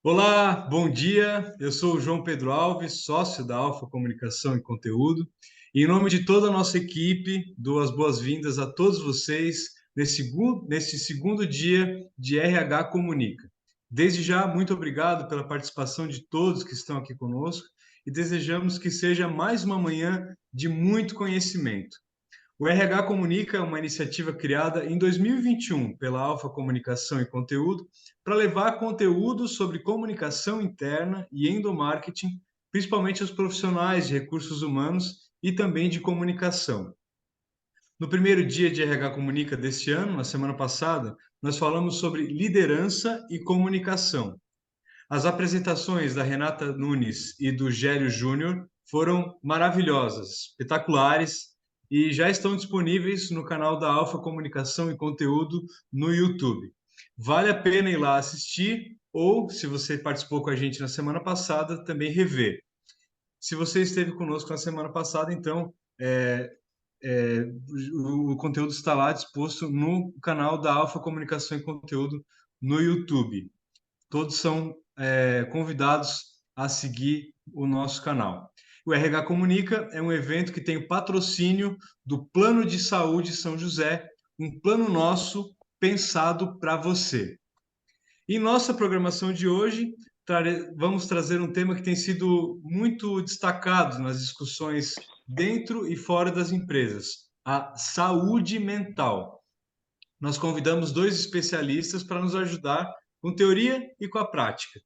Olá, bom dia. Eu sou o João Pedro Alves, sócio da Alfa Comunicação e Conteúdo. E em nome de toda a nossa equipe, dou as boas-vindas a todos vocês nesse segundo dia de RH Comunica. Desde já, muito obrigado pela participação de todos que estão aqui conosco e desejamos que seja mais uma manhã de muito conhecimento. O RH Comunica é uma iniciativa criada em 2021 pela Alfa Comunicação e Conteúdo para levar conteúdo sobre comunicação interna e endomarketing, principalmente aos profissionais de recursos humanos e também de comunicação. No primeiro dia de RH Comunica deste ano, na semana passada, nós falamos sobre liderança e comunicação. As apresentações da Renata Nunes e do Gélio Júnior foram maravilhosas, espetaculares e já estão disponíveis no canal da Alfa Comunicação e Conteúdo no YouTube. Vale a pena ir lá assistir ou, se você participou com a gente na semana passada, também rever. Se você esteve conosco na semana passada, então é, o conteúdo está lá disposto no canal da Alfa Comunicação e Conteúdo no YouTube. Todos são convidados a seguir o nosso canal. O RH Comunica é um evento que tem o patrocínio do Plano de Saúde São José, um plano nosso pensado para você. Em nossa programação de hoje, vamos trazer um tema que tem sido muito destacado nas discussões dentro e fora das empresas, a saúde mental. Nós convidamos dois especialistas para nos ajudar com teoria e com a prática,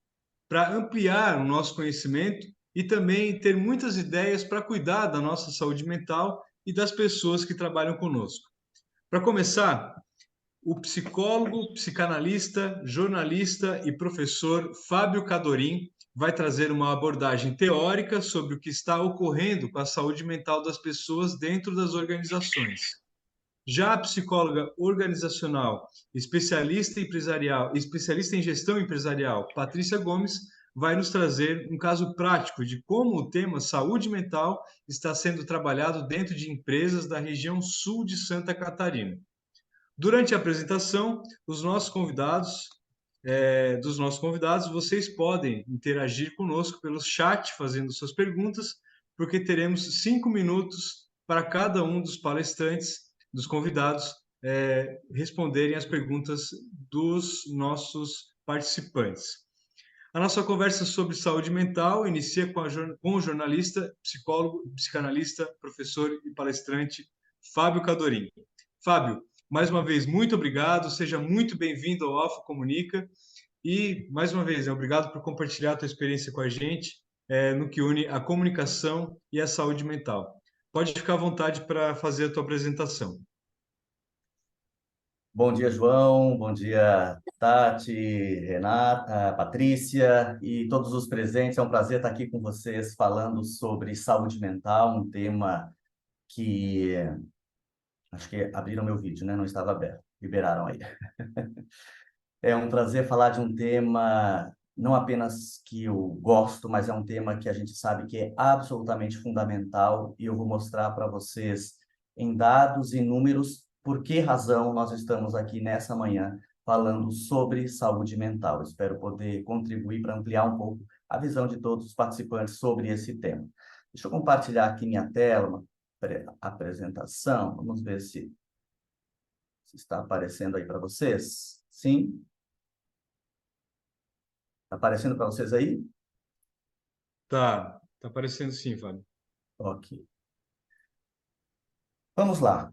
para ampliar o nosso conhecimento e também ter muitas ideias para cuidar da nossa saúde mental e das pessoas que trabalham conosco. Para começar, o psicólogo, psicanalista, jornalista e professor Fábio Cadorim vai trazer uma abordagem teórica sobre o que está ocorrendo com a saúde mental das pessoas dentro das organizações. Já a psicóloga organizacional, especialista em gestão empresarial, Patrícia Gomes, vai nos trazer um caso prático de como o tema saúde mental está sendo trabalhado dentro de empresas da região sul de Santa Catarina. Durante a apresentação, dos nossos convidados, vocês podem interagir conosco pelo chat, fazendo suas perguntas, porque teremos 5 minutos para cada um dos palestrantes, dos convidados, responderem as perguntas dos nossos participantes. A nossa conversa sobre saúde mental inicia com o jornalista, psicólogo, psicanalista, professor e palestrante Fábio Cadorim. Fábio, mais uma vez, muito obrigado, seja muito bem-vindo ao Alfa Comunica e, mais uma vez, obrigado por compartilhar a tua experiência com a gente no que une a comunicação e a saúde mental. Pode ficar à vontade para fazer a tua apresentação. Bom dia, João. Bom dia, Tati, Renata, Patrícia e todos os presentes. É um prazer estar aqui com vocês falando sobre saúde mental, um tema que acho que abriram meu vídeo, né? Não estava aberto. Liberaram aí. É um prazer falar de um tema não apenas que eu gosto, mas é um tema que a gente sabe que é absolutamente fundamental e eu vou mostrar para vocês em dados e números por que razão nós estamos aqui nessa manhã falando sobre saúde mental. Espero poder contribuir para ampliar um pouco a visão de todos os participantes sobre esse tema. Deixa eu compartilhar aqui minha tela, uma apresentação. Vamos ver se está aparecendo aí para vocês. Sim? Tá aparecendo para vocês aí? Tá aparecendo sim, Fábio. Ok. Vamos lá.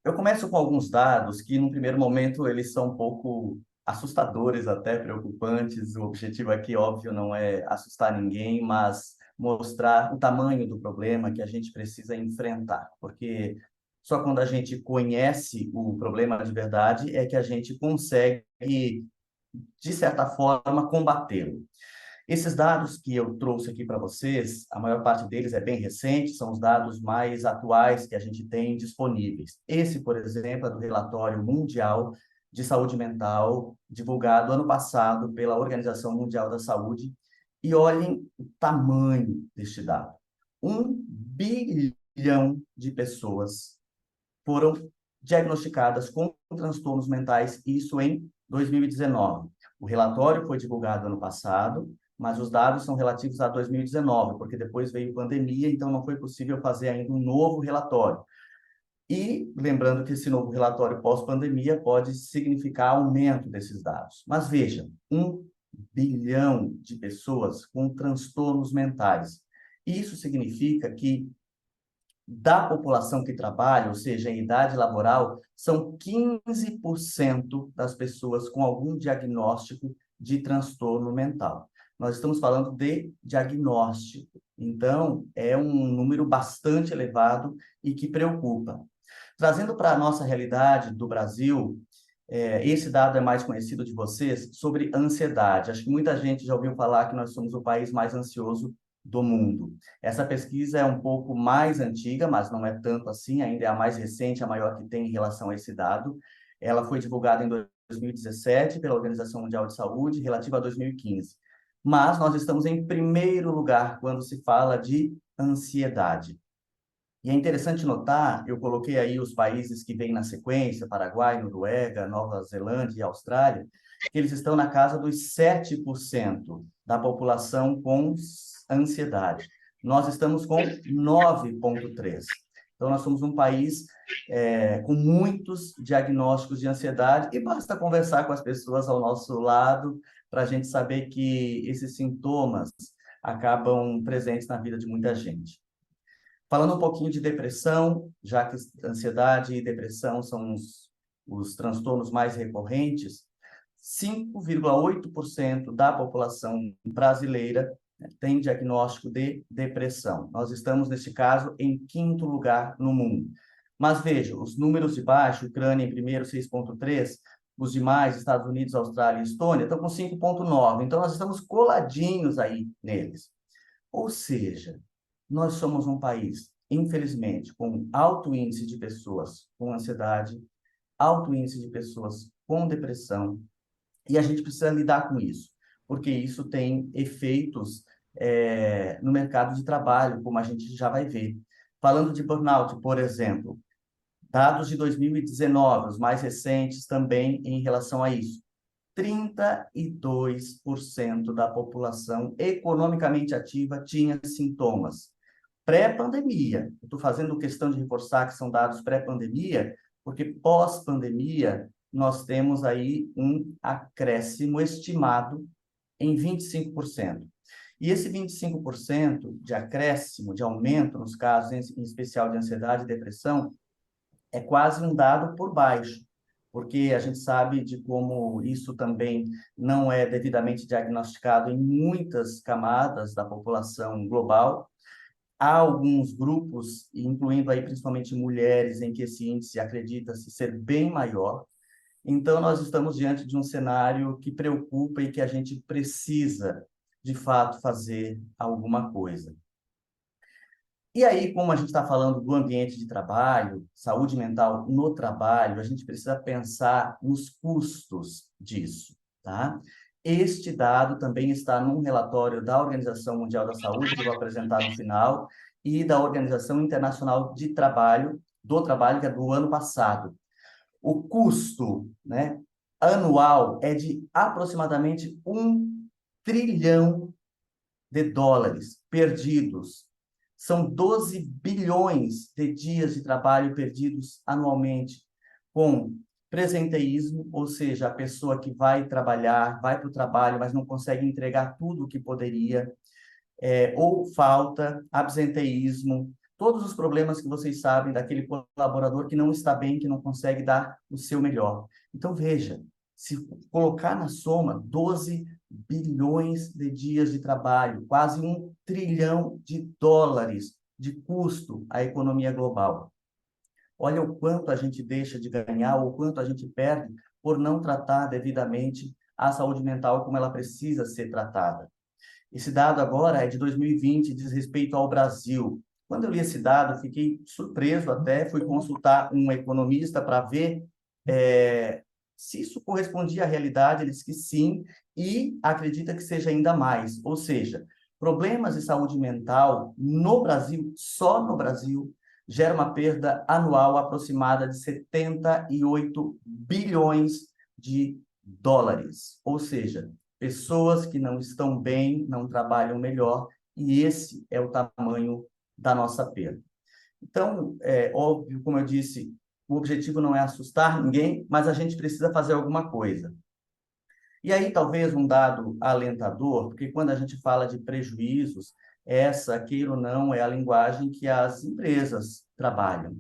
Eu começo com alguns dados que, num primeiro momento, eles são um pouco assustadores, até preocupantes. O objetivo aqui, óbvio, não é assustar ninguém, mas mostrar o tamanho do problema que a gente precisa enfrentar. Porque só quando a gente conhece o problema de verdade é que a gente consegue, de certa forma, combatê-lo. Esses dados que eu trouxe aqui para vocês, a maior parte deles é bem recente, são os dados mais atuais que a gente tem disponíveis. Esse, por exemplo, é do relatório mundial de saúde mental, divulgado ano passado pela Organização Mundial da Saúde. E olhem o tamanho deste dado. 1 bilhão de pessoas foram diagnosticadas com transtornos mentais, isso em 2019. O relatório foi divulgado ano passado, mas os dados são relativos a 2019, porque depois veio pandemia, então não foi possível fazer ainda um novo relatório. E lembrando que esse novo relatório pós-pandemia pode significar aumento desses dados. Mas veja, 1 bilhão de pessoas com transtornos mentais. Isso significa que da população que trabalha, ou seja, em idade laboral, são 15% das pessoas com algum diagnóstico de transtorno mental. Nós estamos falando de diagnóstico, então é um número bastante elevado e que preocupa. Trazendo para a nossa realidade do Brasil, esse dado é mais conhecido de vocês, sobre ansiedade. Acho que muita gente já ouviu falar que nós somos o país mais ansioso do mundo. Essa pesquisa é um pouco mais antiga, mas não é tanto assim, ainda é a mais recente, a maior que tem em relação a esse dado. Ela foi divulgada em 2017 pela Organização Mundial de Saúde, relativa a 2015. Mas nós estamos em primeiro lugar quando se fala de ansiedade. E é interessante notar, eu coloquei aí os países que vêm na sequência, Paraguai, Noruega, Nova Zelândia e Austrália, que eles estão na casa dos 7% da população com ansiedade. Nós estamos com 9,3%. Então, nós somos um país com muitos diagnósticos de ansiedade e basta conversar com as pessoas ao nosso lado para a gente saber que esses sintomas acabam presentes na vida de muita gente. Falando um pouquinho de depressão, já que ansiedade e depressão são os transtornos mais recorrentes, 5,8% da população brasileira tem diagnóstico de depressão. Nós estamos, neste caso, em 5º lugar no mundo. Mas veja, os números de baixo, Ucrânia em primeiro, 6,3%, os demais, Estados Unidos, Austrália e Estônia, estão com 5,9%. Então, nós estamos coladinhos aí neles. Ou seja, nós somos um país, infelizmente, com alto índice de pessoas com ansiedade, alto índice de pessoas com depressão, e a gente precisa lidar com isso, porque isso tem efeitos no mercado de trabalho, como a gente já vai ver. Falando de burnout, por exemplo, dados de 2019, os mais recentes também em relação a isso. 32% da população economicamente ativa tinha sintomas. Pré-pandemia, estou fazendo questão de reforçar que são dados pré-pandemia, porque pós-pandemia nós temos aí um acréscimo estimado em 25%. E esse 25% de acréscimo, de aumento nos casos, em especial de ansiedade e depressão, é quase um dado por baixo, porque a gente sabe de como isso também não é devidamente diagnosticado em muitas camadas da população global. Há alguns grupos, incluindo aí principalmente mulheres, em que esse índice acredita-se ser bem maior. Então, nós estamos diante de um cenário que preocupa e que a gente precisa, de fato, fazer alguma coisa. E aí, como a gente está falando do ambiente de trabalho, saúde mental no trabalho, a gente precisa pensar nos custos disso, tá? Este dado também está num relatório da Organização Mundial da Saúde, que eu vou apresentar no final, e da Organização Internacional de Trabalho, do Trabalho, que é do ano passado. O custo, né, anual é de aproximadamente 1 trilhão de dólares perdidos. São 12 bilhões de dias de trabalho perdidos anualmente com presenteísmo, ou seja, a pessoa que vai trabalhar, vai para o trabalho, mas não consegue entregar tudo o que poderia, ou falta, absenteísmo, todos os problemas que vocês sabem daquele colaborador que não está bem, que não consegue dar o seu melhor. Então, veja, se colocar na soma 12 bilhões de dias de trabalho, quase 1 trilhão de dólares de custo à economia global. Olha o quanto a gente deixa de ganhar, ou o quanto a gente perde por não tratar devidamente a saúde mental como ela precisa ser tratada. Esse dado agora é de 2020, diz respeito ao Brasil. Quando eu li esse dado, fiquei surpreso até, fui consultar um economista para ver se isso correspondia à realidade. Ele disse que sim, e acredita que seja ainda mais. Ou seja, problemas de saúde mental no Brasil, só no Brasil, gera uma perda anual aproximada de 78 bilhões de dólares, ou seja, pessoas que não estão bem, não trabalham melhor, e esse é o tamanho da nossa perda. Então, é óbvio, como eu disse, o objetivo não é assustar ninguém, mas a gente precisa fazer alguma coisa. E aí, talvez um dado alentador, porque quando a gente fala de prejuízos, essa, queira ou não, é a linguagem que as empresas trabalham.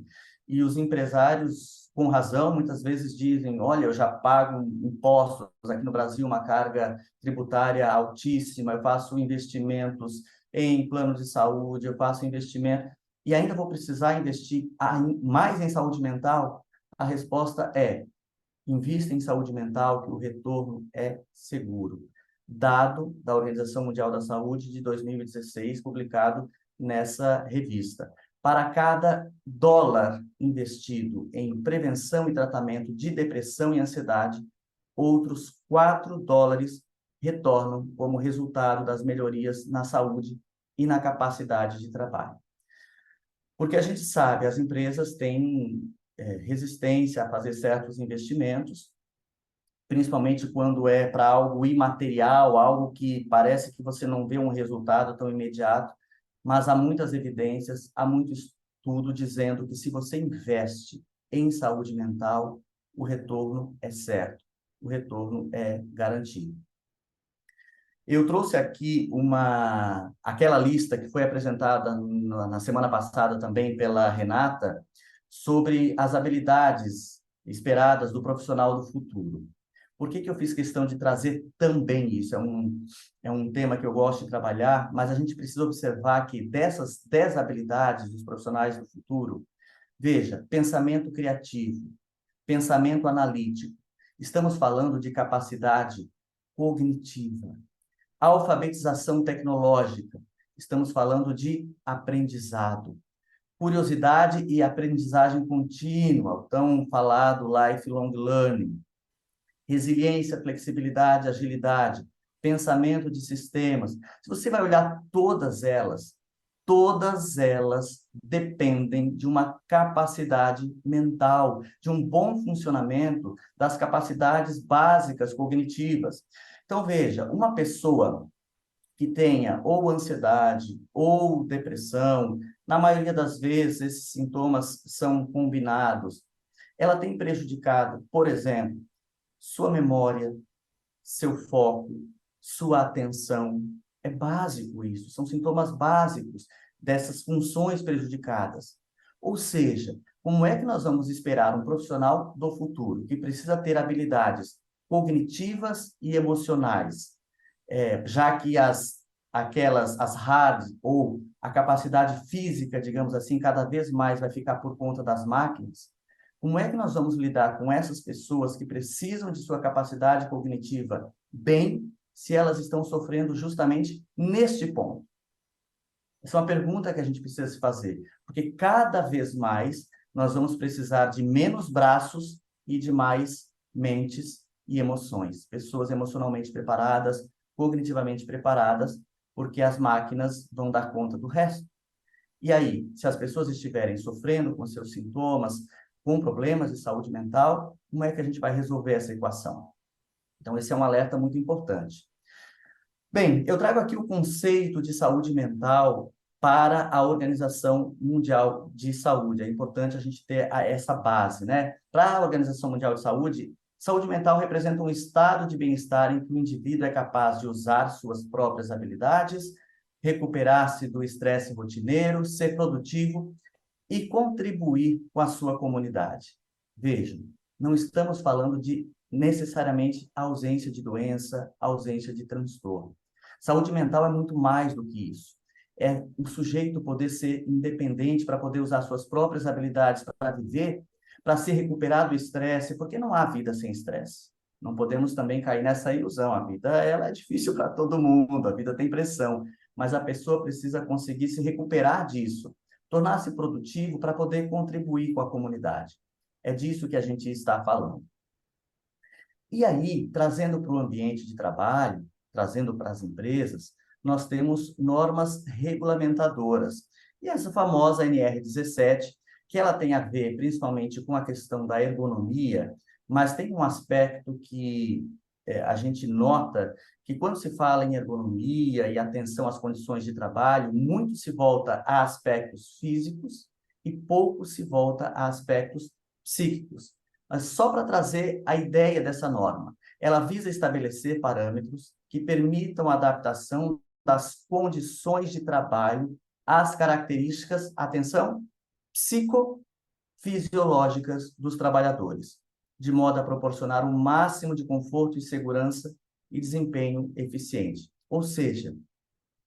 E os empresários, com razão, muitas vezes dizem: olha, eu já pago impostos aqui no Brasil, uma carga tributária altíssima, eu faço investimentos em planos de saúde, eu faço investimento, e ainda vou precisar investir mais em saúde mental? A resposta é: invista em saúde mental, que o retorno é seguro. Dado da Organização Mundial da Saúde de 2016, publicado nessa revista. Para cada dólar investido em prevenção e tratamento de depressão e ansiedade, outros 4 dólares retornam como resultado das melhorias na saúde e na capacidade de trabalho. Porque a gente sabe, as empresas têm resistência a fazer certos investimentos, principalmente quando é para algo imaterial, algo que parece que você não vê um resultado tão imediato, mas há muitas evidências, há muito estudo dizendo que se você investe em saúde mental, o retorno é certo, o retorno é garantido. Eu trouxe aqui aquela lista que foi apresentada na semana passada também pela Renata, sobre as habilidades esperadas do profissional do futuro. Por que eu fiz questão de trazer também isso? É um tema que eu gosto de trabalhar, mas a gente precisa observar que dessas 10 habilidades dos profissionais do futuro, veja, pensamento criativo, pensamento analítico, estamos falando de capacidade cognitiva, alfabetização tecnológica, estamos falando de aprendizado, curiosidade e aprendizagem contínua, o tão falado lifelong learning, resiliência, flexibilidade, agilidade, pensamento de sistemas. Se você vai olhar todas elas dependem de uma capacidade mental, de um bom funcionamento das capacidades básicas cognitivas. Então, veja, uma pessoa que tenha ou ansiedade ou depressão, na maioria das vezes esses sintomas são combinados, ela tem prejudicado, por exemplo, sua memória, seu foco, sua atenção. É básico isso, são sintomas básicos dessas funções prejudicadas. Ou seja, como é que nós vamos esperar um profissional do futuro que precisa ter habilidades cognitivas e emocionais, já que as hard ou a capacidade física, digamos assim, cada vez mais vai ficar por conta das máquinas? Como é que nós vamos lidar com essas pessoas que precisam de sua capacidade cognitiva bem, se elas estão sofrendo justamente neste ponto? Essa é uma pergunta que a gente precisa se fazer, porque cada vez mais nós vamos precisar de menos braços e de mais mentes e emoções. Pessoas emocionalmente preparadas, cognitivamente preparadas, porque as máquinas vão dar conta do resto. E aí, se as pessoas estiverem sofrendo com seus sintomas, com problemas de saúde mental, como é que a gente vai resolver essa equação? Então, esse é um alerta muito importante. Bem, eu trago aqui o conceito de saúde mental para a Organização Mundial de Saúde. É importante a gente ter essa base, né? Para a Organização Mundial de Saúde, saúde mental representa um estado de bem-estar em que o indivíduo é capaz de usar suas próprias habilidades, recuperar-se do estresse rotineiro, ser produtivo e contribuir com a sua comunidade. Vejam, não estamos falando de necessariamente ausência de doença, ausência de transtorno. Saúde mental é muito mais do que isso. É o sujeito poder ser independente para poder usar suas próprias habilidades para viver, para se recuperar do estresse, porque não há vida sem estresse. Não podemos também cair nessa ilusão. A vida ela é difícil para todo mundo, a vida tem pressão, mas a pessoa precisa conseguir se recuperar disso, tornar-se produtivo para poder contribuir com a comunidade. É disso que a gente está falando. E aí, trazendo para o ambiente de trabalho, trazendo para as empresas, nós temos normas regulamentadoras. E essa famosa NR17, que ela tem a ver principalmente com a questão da ergonomia, mas tem um aspecto que a gente nota que quando se fala em ergonomia e atenção às condições de trabalho, muito se volta a aspectos físicos e pouco se volta a aspectos psíquicos. Mas só para trazer a ideia dessa norma, ela visa estabelecer parâmetros que permitam a adaptação das condições de trabalho às características, atenção, psicofisiológicas dos trabalhadores, de modo a proporcionar o máximo de conforto e segurança e desempenho eficiente. Ou seja,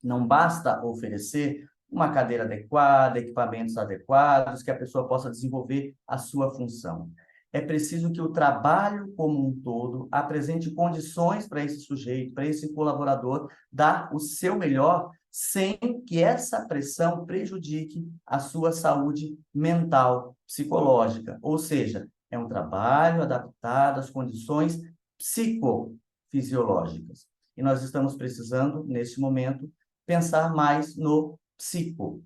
não basta oferecer uma cadeira adequada, equipamentos adequados, que a pessoa possa desenvolver a sua função. É preciso que o trabalho como um todo apresente condições para esse sujeito, para esse colaborador, dar o seu melhor, sem que essa pressão prejudique a sua saúde mental, psicológica. Ou seja, é um trabalho adaptado às condições psicofisiológicas. E nós estamos precisando, neste momento, pensar mais no psico.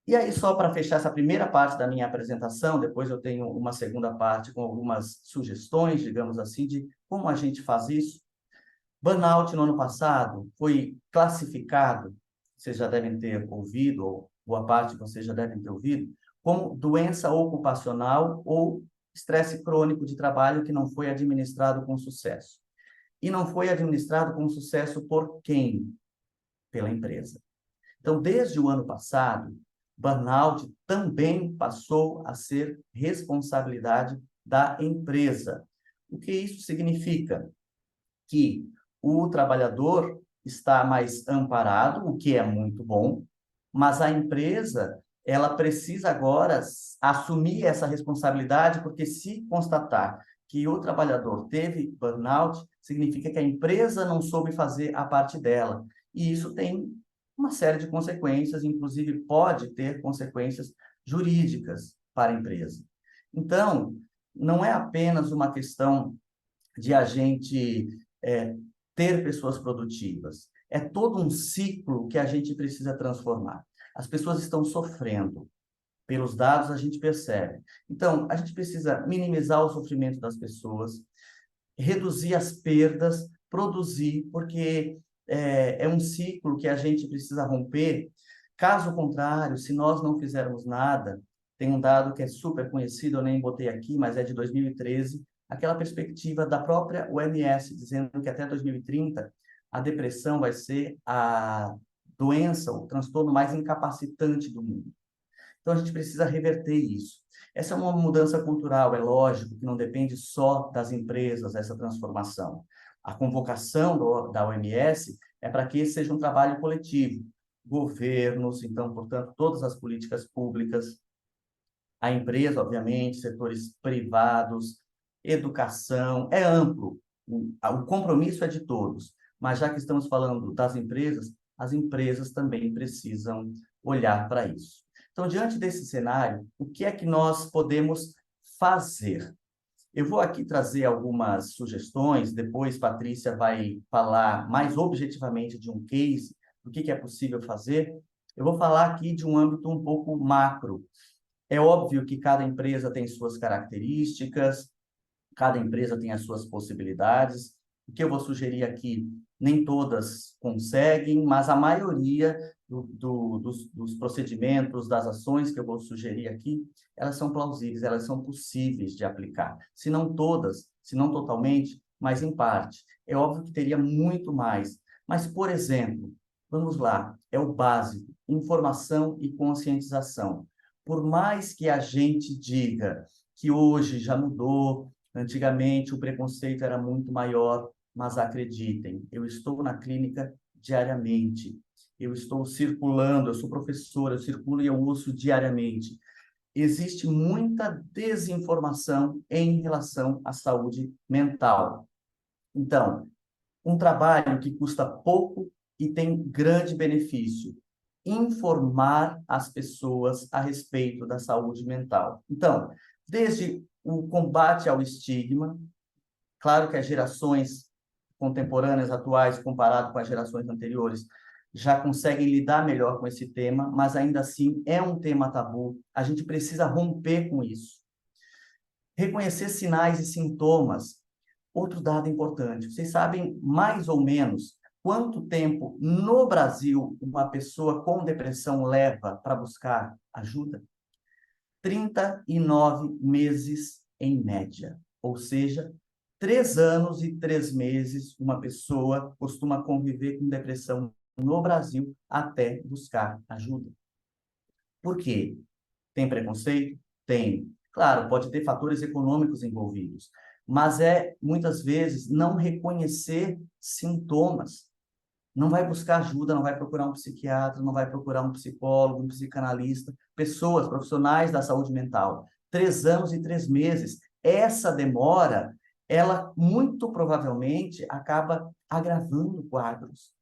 E aí, só para fechar essa primeira parte da minha apresentação, depois eu tenho uma segunda parte com algumas sugestões, digamos assim, de como a gente faz isso. Burnout, no ano passado, foi classificado, vocês já devem ter ouvido, ou boa parte de vocês já devem ter ouvido, como doença ocupacional ou estresse crônico de trabalho que não foi administrado com sucesso. E não foi administrado com sucesso por quem? Pela empresa. Então, desde o ano passado, burnout também passou a ser responsabilidade da empresa. O que isso significa? Que o trabalhador está mais amparado, o que é muito bom, mas a empresa, ela precisa agora assumir essa responsabilidade, porque se constatar que o trabalhador teve burnout, significa que a empresa não soube fazer a parte dela. E isso tem uma série de consequências, inclusive pode ter consequências jurídicas para a empresa. Então, não é apenas uma questão de a gente ter pessoas produtivas. É todo um ciclo que a gente precisa transformar. As pessoas estão sofrendo. Pelos dados, a gente percebe. Então, a gente precisa minimizar o sofrimento das pessoas, reduzir as perdas, produzir, porque é um ciclo que a gente precisa romper. Caso contrário, se nós não fizermos nada, tem um dado que é super conhecido, eu nem botei aqui, mas é de 2013, aquela perspectiva da própria OMS, dizendo que até 2030 a depressão vai ser a doença, o transtorno mais incapacitante do mundo. Então, a gente precisa reverter isso. Essa é uma mudança cultural, é lógico, que não depende só das empresas, essa transformação. A convocação da OMS é para que esse seja um trabalho coletivo. Governos, então, portanto, todas as políticas públicas, a empresa, obviamente, setores privados, educação, é amplo. O compromisso é de todos. Mas já que estamos falando das empresas, as empresas também precisam olhar para isso. Então, diante desse cenário, o que é que nós podemos fazer? Eu vou aqui trazer algumas sugestões, depois Patrícia vai falar mais objetivamente de um case, do que é possível fazer. Eu vou falar aqui de um âmbito um pouco macro. É óbvio que cada empresa tem suas características, cada empresa tem as suas possibilidades. O que eu vou sugerir aqui, nem todas conseguem, mas a maioria dos procedimentos, das ações que eu vou sugerir aqui, elas são plausíveis, elas são possíveis de aplicar. Se não todas, se não totalmente, mas em parte. É óbvio que teria muito mais. Mas, por exemplo, vamos lá, é o básico, informação e conscientização. Por mais que a gente diga que hoje já mudou, antigamente o preconceito era muito maior, mas acreditem, eu estou na clínica diariamente, eu estou circulando, eu sou professor, eu circulo e eu uso diariamente. Existe muita desinformação em relação à saúde mental. Então, um trabalho que custa pouco e tem grande benefício. Informar as pessoas a respeito da saúde mental. Então, desde o combate ao estigma, claro que as gerações contemporâneas, atuais, comparado com as gerações anteriores, já conseguem lidar melhor com esse tema, mas ainda assim é um tema tabu. A gente precisa romper com isso. Reconhecer sinais e sintomas. Outro dado importante, vocês sabem mais ou menos quanto tempo no Brasil uma pessoa com depressão leva para buscar ajuda? 39 meses em média, ou seja, 3 anos e 3 meses uma pessoa costuma conviver com depressão no Brasil até buscar ajuda. Por quê? Tem preconceito? Tem. Claro, pode ter fatores econômicos envolvidos, mas muitas vezes, não reconhecer sintomas. Não vai buscar ajuda, não vai procurar um psiquiatra, não vai procurar um psicólogo, um psicanalista, pessoas, profissionais da saúde mental. 3 anos e 3 meses. Essa demora, ela muito provavelmente acaba agravando quadros.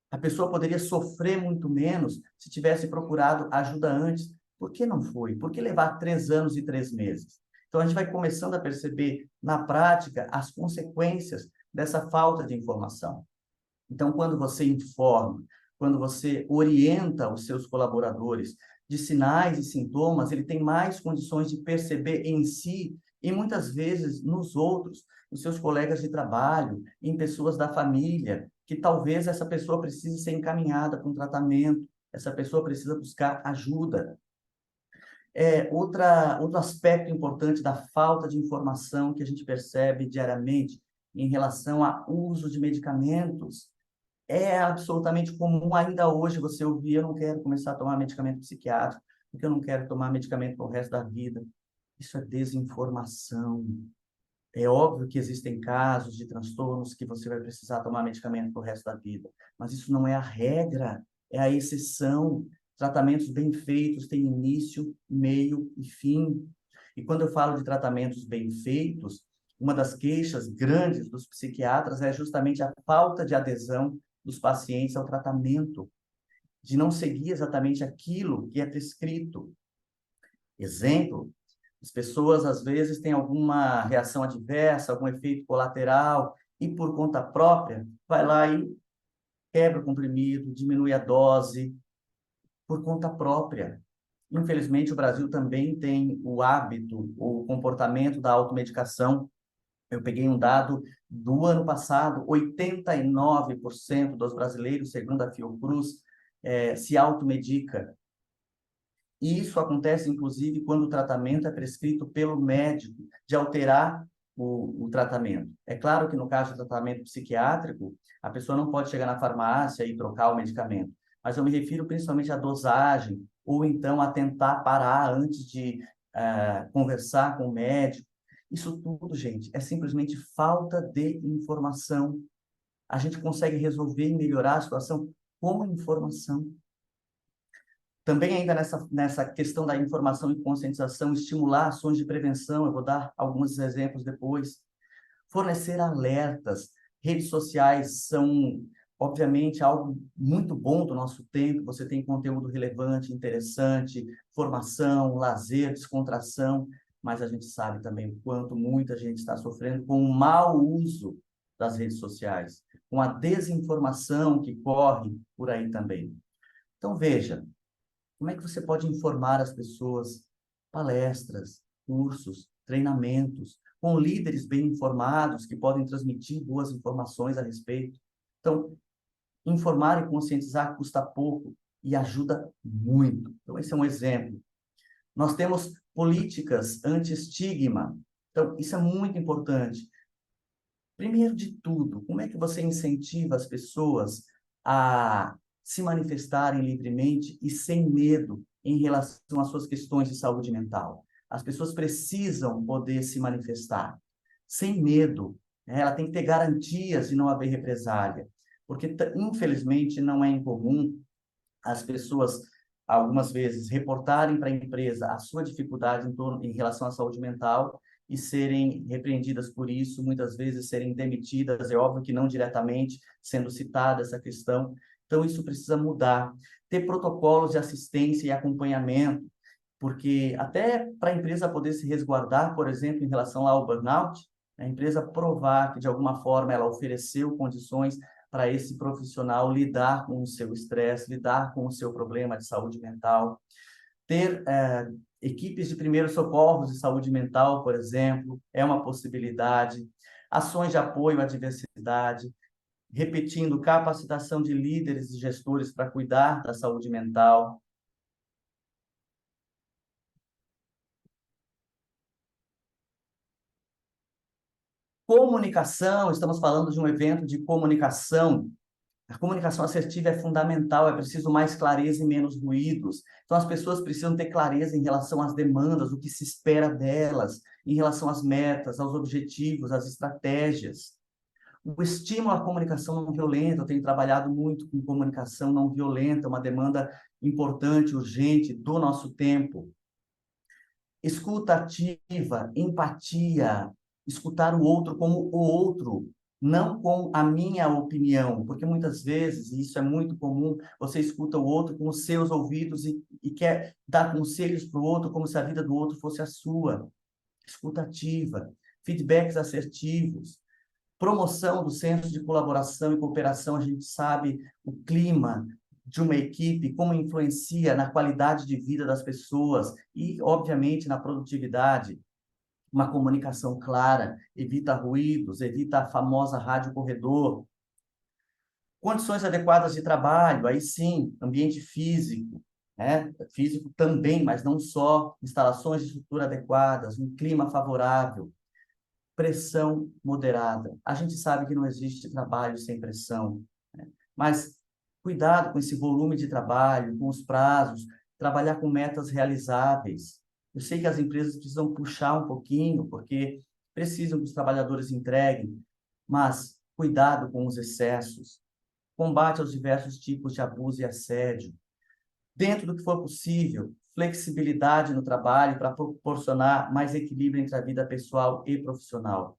A pessoa poderia sofrer muito menos se tivesse procurado ajuda antes. Por que não foi? Por que levar 3 anos e 3 meses? Então, a gente vai começando a perceber, na prática, as consequências dessa falta de informação. Então, quando você informa, quando você orienta os seus colaboradores de sinais e sintomas, ele tem mais condições de perceber em si e muitas vezes nos outros, nos seus colegas de trabalho, em pessoas da família, que talvez essa pessoa precise ser encaminhada para um tratamento, essa pessoa precisa buscar ajuda. Outro aspecto importante da falta de informação que a gente percebe diariamente em relação ao uso de medicamentos. É absolutamente comum ainda hoje você ouvir: eu não quero começar a tomar medicamento psiquiátrico, porque eu não quero tomar medicamento para o resto da vida. Isso é desinformação. É óbvio que existem casos de transtornos que você vai precisar tomar medicamento para o resto da vida, mas isso não é a regra, é a exceção. Tratamentos bem feitos têm início, meio e fim. E quando eu falo de tratamentos bem feitos, uma das queixas grandes dos psiquiatras é justamente a falta de adesão dos pacientes ao tratamento, de não seguir exatamente aquilo que é prescrito. Exemplo, as pessoas às vezes têm alguma reação adversa, algum efeito colateral, e por conta própria, vai lá e quebra o comprimido, diminui a dose, por conta própria. Infelizmente, o Brasil também tem o hábito, o comportamento da automedicação. Eu peguei um dado do ano passado: 89% dos brasileiros, segundo a Fiocruz, se automedica. E isso acontece, inclusive, quando o tratamento é prescrito pelo médico, de alterar o tratamento. É claro que, no caso do tratamento psiquiátrico, a pessoa não pode chegar na farmácia e trocar o medicamento, mas eu me refiro principalmente à dosagem, ou então a tentar parar antes de conversar com o médico. Isso tudo, gente, é simplesmente falta de informação. A gente consegue resolver e melhorar a situação com informação. Também ainda nessa questão da informação e conscientização, estimular ações de prevenção, eu vou dar alguns exemplos depois. Fornecer alertas. Redes sociais são, obviamente, algo muito bom do nosso tempo. Você tem conteúdo relevante, interessante, formação, lazer, descontração, mas a gente sabe também o quanto muita gente está sofrendo com o mau uso das redes sociais, com a desinformação que corre por aí também. Então, veja, como é que você pode informar as pessoas? Palestras, cursos, treinamentos, com líderes bem informados que podem transmitir boas informações a respeito. Então, informar e conscientizar custa pouco e ajuda muito. Então, esse é um exemplo. Nós temos políticas anti-estigma. Então, isso é muito importante. Primeiro de tudo, como é que você incentiva as pessoas a se manifestarem livremente e sem medo em relação às suas questões de saúde mental? As pessoas precisam poder se manifestar sem medo, né? Ela tem que ter garantias de não haver represália, porque, infelizmente, não é incomum as pessoas, algumas vezes, reportarem para a empresa a sua dificuldade em relação à saúde mental e serem repreendidas por isso, muitas vezes serem demitidas, é óbvio que não diretamente, sendo citada essa questão. Então, isso precisa mudar. Ter protocolos de assistência e acompanhamento, porque até para a empresa poder se resguardar, por exemplo, em relação ao burnout, a empresa provar que, de alguma forma, ela ofereceu condições para esse profissional lidar com o seu estresse, lidar com o seu problema de saúde mental. Ter equipes de primeiros socorros de saúde mental, por exemplo, é uma possibilidade. ações de apoio à diversidade, repetindo, capacitação de líderes e gestores para cuidar da saúde mental. Comunicação, estamos falando de um evento de comunicação. A comunicação assertiva é fundamental, é preciso mais clareza e menos ruídos. Então, as pessoas precisam ter clareza em relação às demandas, o que se espera delas, em relação às metas, aos objetivos, às estratégias. O estímulo à comunicação não violenta, eu tenho trabalhado muito com comunicação não violenta, uma demanda importante, urgente do nosso tempo. Escuta ativa, empatia, escutar o outro como o outro, não com a minha opinião, porque muitas vezes, e isso é muito comum, você escuta o outro com os seus ouvidos e quer dar conselhos para o outro como se a vida do outro fosse a sua. Escuta ativa, feedbacks assertivos, promoção do senso de colaboração e cooperação. A gente sabe o clima de uma equipe, como influencia na qualidade de vida das pessoas e, obviamente, na produtividade. Uma comunicação clara, evita ruídos, evita a famosa rádio corredor. Condições adequadas de trabalho, aí sim, ambiente físico, né? Físico também, mas não só, instalações de estrutura adequadas, um clima favorável, pressão moderada. A gente sabe que não existe trabalho sem pressão, né? Mas cuidado com esse volume de trabalho, com os prazos, trabalhar com metas realizáveis. Eu sei que as empresas precisam puxar um pouquinho, porque precisam que os trabalhadores entreguem, mas cuidado com os excessos. Combate aos diversos tipos de abuso e assédio. Dentro do que for possível, flexibilidade no trabalho para proporcionar mais equilíbrio entre a vida pessoal e profissional.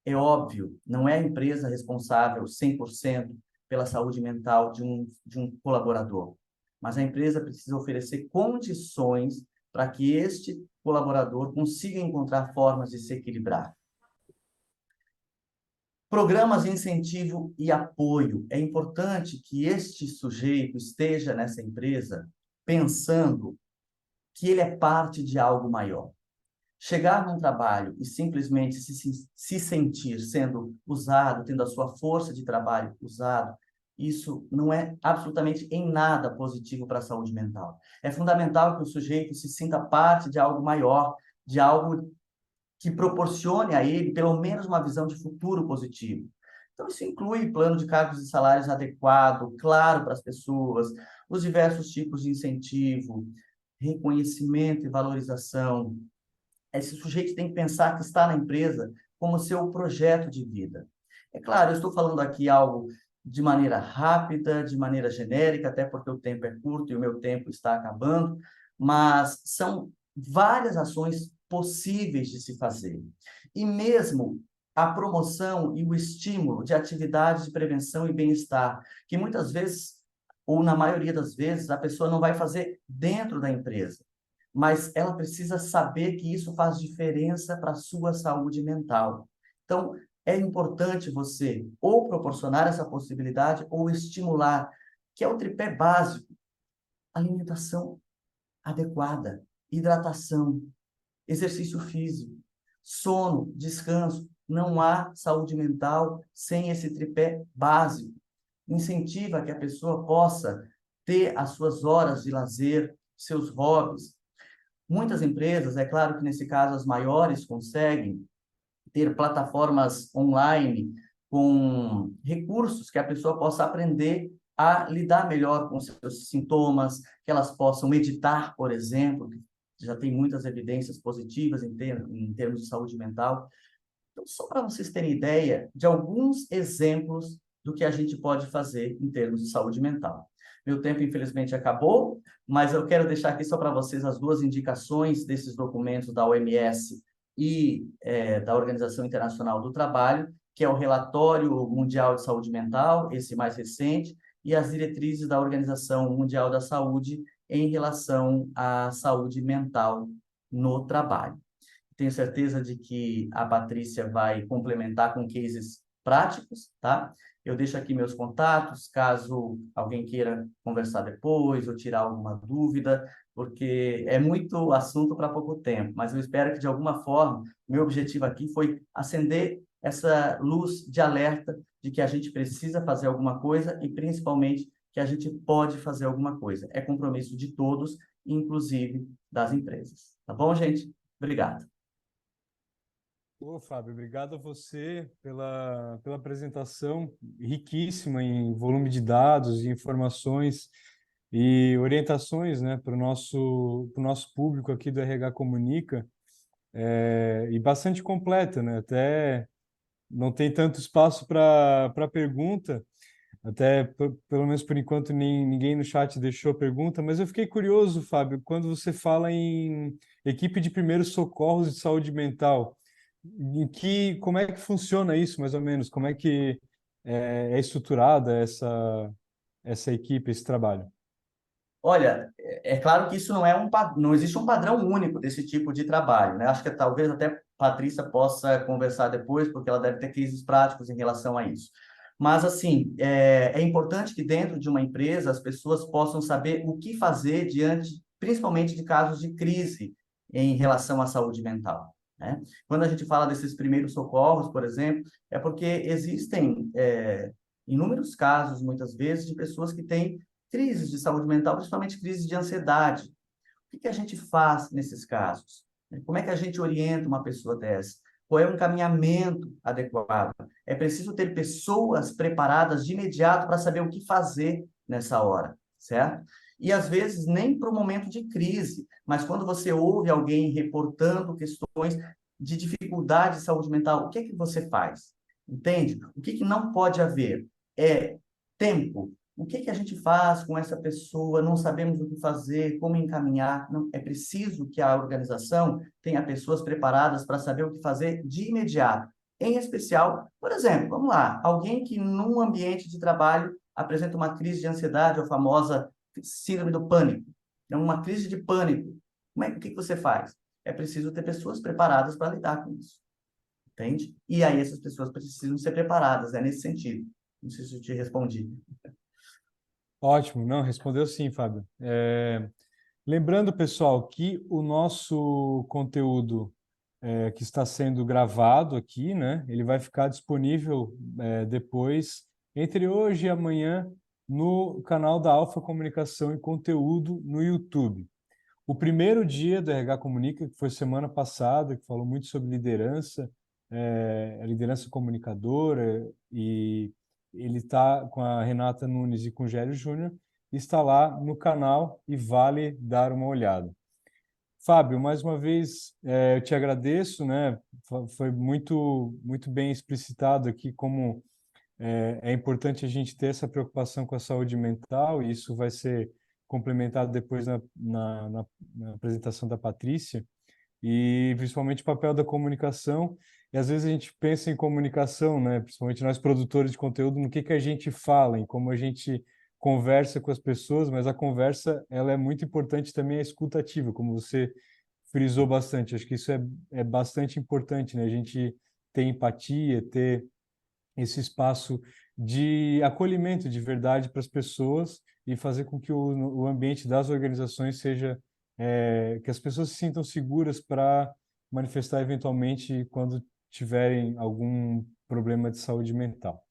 É óbvio, não é a empresa responsável 100% pela saúde mental de um colaborador, mas a empresa precisa oferecer condições para que este colaborador consiga encontrar formas de se equilibrar. Programas de incentivo e apoio. É importante que este sujeito esteja nessa empresa pensando que ele é parte de algo maior. Chegar num trabalho e simplesmente se sentir sendo usado, tendo a sua força de trabalho usado, isso não é absolutamente em nada positivo para a saúde mental. É fundamental que o sujeito se sinta parte de algo maior, de algo que proporcione a ele pelo menos uma visão de futuro positivo. Então, isso inclui plano de cargos e salários adequado, claro para as pessoas, os diversos tipos de incentivo, reconhecimento e valorização. Esse sujeito tem que pensar que está na empresa como seu projeto de vida. É claro, eu estou falando aqui algo de maneira rápida, de maneira genérica, até porque o tempo é curto e o meu tempo está acabando, mas são várias ações possíveis de se fazer. E mesmo a promoção e o estímulo de atividades de prevenção e bem-estar, que muitas vezes, ou na maioria das vezes, a pessoa não vai fazer dentro da empresa, mas ela precisa saber que isso faz diferença para a sua saúde mental. Então, é importante você ou proporcionar essa possibilidade ou estimular, que é o tripé básico: alimentação adequada, hidratação, exercício físico, sono, descanso. Não há saúde mental sem esse tripé básico. Incentiva que a pessoa possa ter as suas horas de lazer, seus hobbies. Muitas empresas, é claro que nesse caso as maiores, conseguem ter plataformas online com recursos que a pessoa possa aprender a lidar melhor com seus sintomas, que elas possam meditar, por exemplo, que já tem muitas evidências positivas em termos de saúde mental. Então, só para vocês terem ideia de alguns exemplos do que a gente pode fazer em termos de saúde mental. Meu tempo, infelizmente, acabou, mas eu quero deixar aqui só para vocês as duas indicações desses documentos da OMS e da Organização Internacional do Trabalho, que é o Relatório Mundial de Saúde Mental, esse mais recente, e as diretrizes da Organização Mundial da Saúde em relação à saúde mental no trabalho. Tenho certeza de que a Patrícia vai complementar com cases práticos, tá? Eu deixo aqui meus contatos, caso alguém queira conversar depois ou tirar alguma dúvida, porque é muito assunto para pouco tempo, mas eu espero que, de alguma forma, meu objetivo aqui foi acender essa luz de alerta de que a gente precisa fazer alguma coisa e, principalmente, que a gente pode fazer alguma coisa. É compromisso de todos, inclusive das empresas. Tá bom, gente? Obrigado. Ô, Fábio, obrigado a você pela apresentação riquíssima em volume de dados e informações e orientações, né, para o nosso público aqui do RH Comunica, e bastante completa, né? Até não tem tanto espaço para pergunta, até pelo menos por enquanto ninguém no chat deixou pergunta, mas eu fiquei curioso, Fábio, quando você fala em equipe de primeiros socorros de saúde mental, como é que funciona isso, mais ou menos? Como é que é estruturada essa equipe, esse trabalho? Olha, é claro que isso não existe um padrão único desse tipo de trabalho, né? Acho que talvez até Patrícia possa conversar depois, porque ela deve ter cases práticos em relação a isso. Mas, assim, é importante que dentro de uma empresa as pessoas possam saber o que fazer diante, principalmente de casos de crise em relação à saúde mental, né? Quando a gente fala desses primeiros socorros, por exemplo, é porque existem inúmeros casos, muitas vezes, de pessoas que têm crises de saúde mental, principalmente crises de ansiedade. O que a gente faz nesses casos? Como é que a gente orienta uma pessoa dessa? Qual é o encaminhamento adequado? É preciso ter pessoas preparadas de imediato para saber o que fazer nessa hora, certo? E às vezes nem para o momento de crise, mas quando você ouve alguém reportando questões de dificuldade de saúde mental, o que é que você faz? Entende? O que não pode haver é tempo. O que a gente faz com essa pessoa? Não sabemos o que fazer, como encaminhar. Não, é preciso que a organização tenha pessoas preparadas para saber o que fazer de imediato. Em especial, por exemplo, vamos lá, alguém que num ambiente de trabalho apresenta uma crise de ansiedade, a famosa síndrome do pânico, é uma crise de pânico. O que você faz? É preciso ter pessoas preparadas para lidar com isso, entende? E aí essas pessoas precisam ser preparadas, é nesse sentido. Não sei se eu te respondi. Ótimo, não, respondeu sim, Fábio. Lembrando, pessoal, que o nosso conteúdo que está sendo gravado aqui, né, ele vai ficar disponível depois, entre hoje e amanhã, no canal da Alfa Comunicação e Conteúdo no YouTube. O primeiro dia do RH Comunica, que foi semana passada, que falou muito sobre liderança, a liderança comunicadora, e ele está com a Renata Nunes e com o Gélio Júnior, está lá no canal e vale dar uma olhada. Fábio, mais uma vez, eu te agradeço, né? Foi muito bem explicitado aqui como é importante a gente ter essa preocupação com a saúde mental, e isso vai ser complementado depois na apresentação da Patrícia, e principalmente o papel da comunicação. E às vezes a gente pensa em comunicação, né? Principalmente nós produtores de conteúdo, no que a gente fala, em como a gente conversa com as pessoas, mas a conversa ela é muito importante também a escuta ativa, como você frisou bastante. Acho que isso é bastante importante, né? A gente ter empatia, ter esse espaço de acolhimento de verdade para as pessoas e fazer com que o ambiente das organizações seja que as pessoas se sintam seguras para manifestar eventualmente quando tiverem algum problema de saúde mental.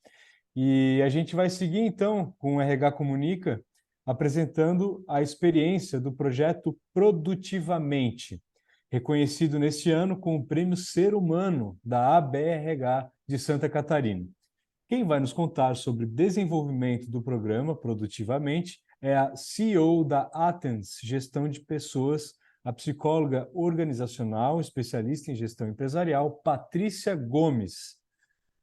E a gente vai seguir então com o RH Comunica, apresentando a experiência do projeto Produtivamente, reconhecido neste ano com o Prêmio Ser Humano da ABRH de Santa Catarina. Quem vai nos contar sobre o desenvolvimento do programa Produtivamente é a CEO da Athens Gestão de Pessoas, a psicóloga organizacional, especialista em gestão empresarial, Patrícia Gomes.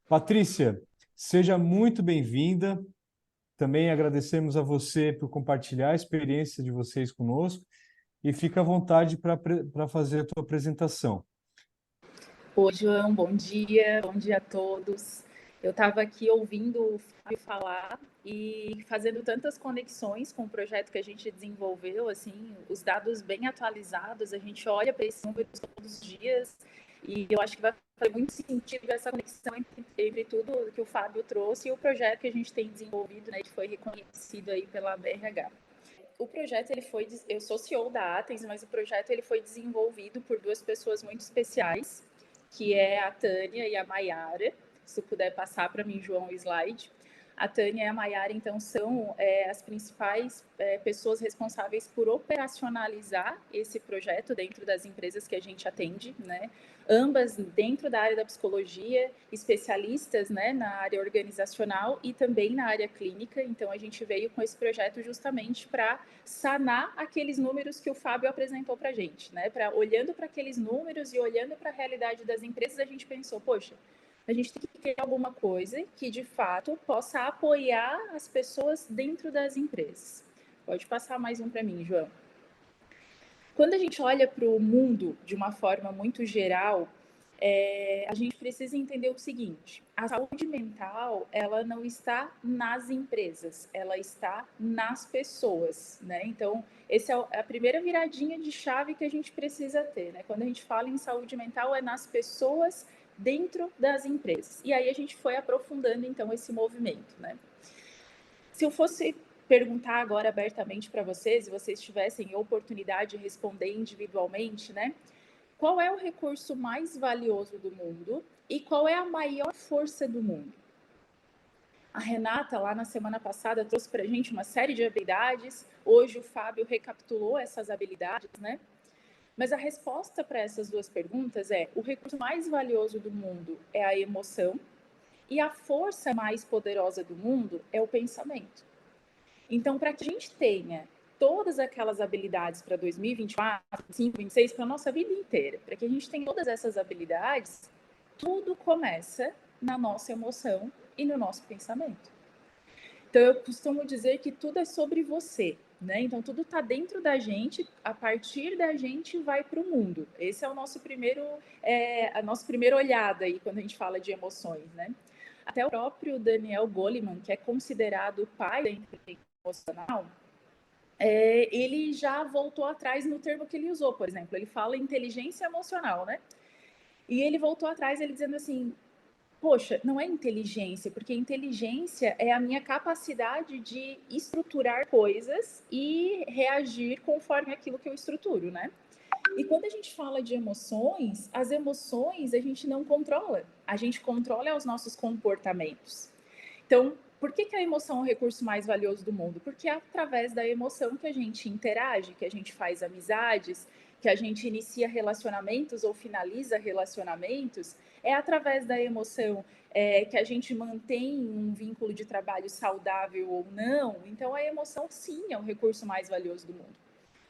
Patrícia, seja muito bem-vinda. Também agradecemos a você por compartilhar a experiência de vocês conosco e fica à vontade para fazer a tua apresentação. Oi, João, bom dia a todos. Eu estava aqui ouvindo o Fábio falar e fazendo tantas conexões com o projeto que a gente desenvolveu, assim, os dados bem atualizados, a gente olha para esses números todos os dias e eu acho que vai fazer muito sentido essa conexão entre tudo que o Fábio trouxe e o projeto que a gente tem desenvolvido, né, que foi reconhecido aí pela BRH. O projeto, eu sou CEO da Athens, mas o projeto ele foi desenvolvido por duas pessoas muito especiais, que é a Tânia e a Maiara. Se puder passar para mim, João, o slide. A Tânia e a Maiara, então, são as principais pessoas responsáveis por operacionalizar esse projeto dentro das empresas que a gente atende, né? Ambas dentro da área da psicologia, especialistas, né, na área organizacional e também na área clínica. Então, a gente veio com esse projeto justamente para sanar aqueles números que o Fábio apresentou para a gente, né? Olhando para aqueles números e olhando para a realidade das empresas, a gente pensou, poxa, a gente tem que criar alguma coisa que, de fato, possa apoiar as pessoas dentro das empresas. Pode passar mais um para mim, João. Quando a gente olha para o mundo de uma forma muito geral, a gente precisa entender o seguinte: a saúde mental, ela não está nas empresas, ela está nas pessoas, né? Então, essa é a primeira viradinha de chave que a gente precisa ter, né? Quando a gente fala em saúde mental, é nas pessoas dentro das empresas. E aí a gente foi aprofundando, então, esse movimento, né? Se eu fosse perguntar agora abertamente para vocês, e vocês tivessem oportunidade de responder individualmente, né? Qual é o recurso mais valioso do mundo e qual é a maior força do mundo? A Renata, lá na semana passada, trouxe para a gente uma série de habilidades. Hoje o Fábio recapitulou essas habilidades, né? Mas a resposta para essas duas perguntas é: o recurso mais valioso do mundo é a emoção e a força mais poderosa do mundo é o pensamento. Então, para que a gente tenha todas aquelas habilidades para 2024, 2025, 2026, para a nossa vida inteira, para que a gente tenha todas essas habilidades, tudo começa na nossa emoção e no nosso pensamento. Então, eu costumo dizer que tudo é sobre você, né? Então, tudo está dentro da gente, a partir da gente vai para o mundo. Esse é o nosso primeiro, a nossa primeira olhada aí quando a gente fala de emoções, né? Até o próprio Daniel Goleman, que é considerado o pai da inteligência emocional, ele já voltou atrás no termo que ele usou, por exemplo. Ele fala inteligência emocional, né? E ele voltou atrás, ele dizendo assim: poxa, não é inteligência, porque inteligência é a minha capacidade de estruturar coisas e reagir conforme aquilo que eu estruturo, né? E quando a gente fala de emoções, as emoções a gente não controla, a gente controla os nossos comportamentos. Então, por que a emoção é o recurso mais valioso do mundo? Porque é através da emoção que a gente interage, que a gente faz amizades, que a gente inicia relacionamentos ou finaliza relacionamentos. É através da emoção que a gente mantém um vínculo de trabalho saudável ou não. Então, a emoção, sim, é o recurso mais valioso do mundo.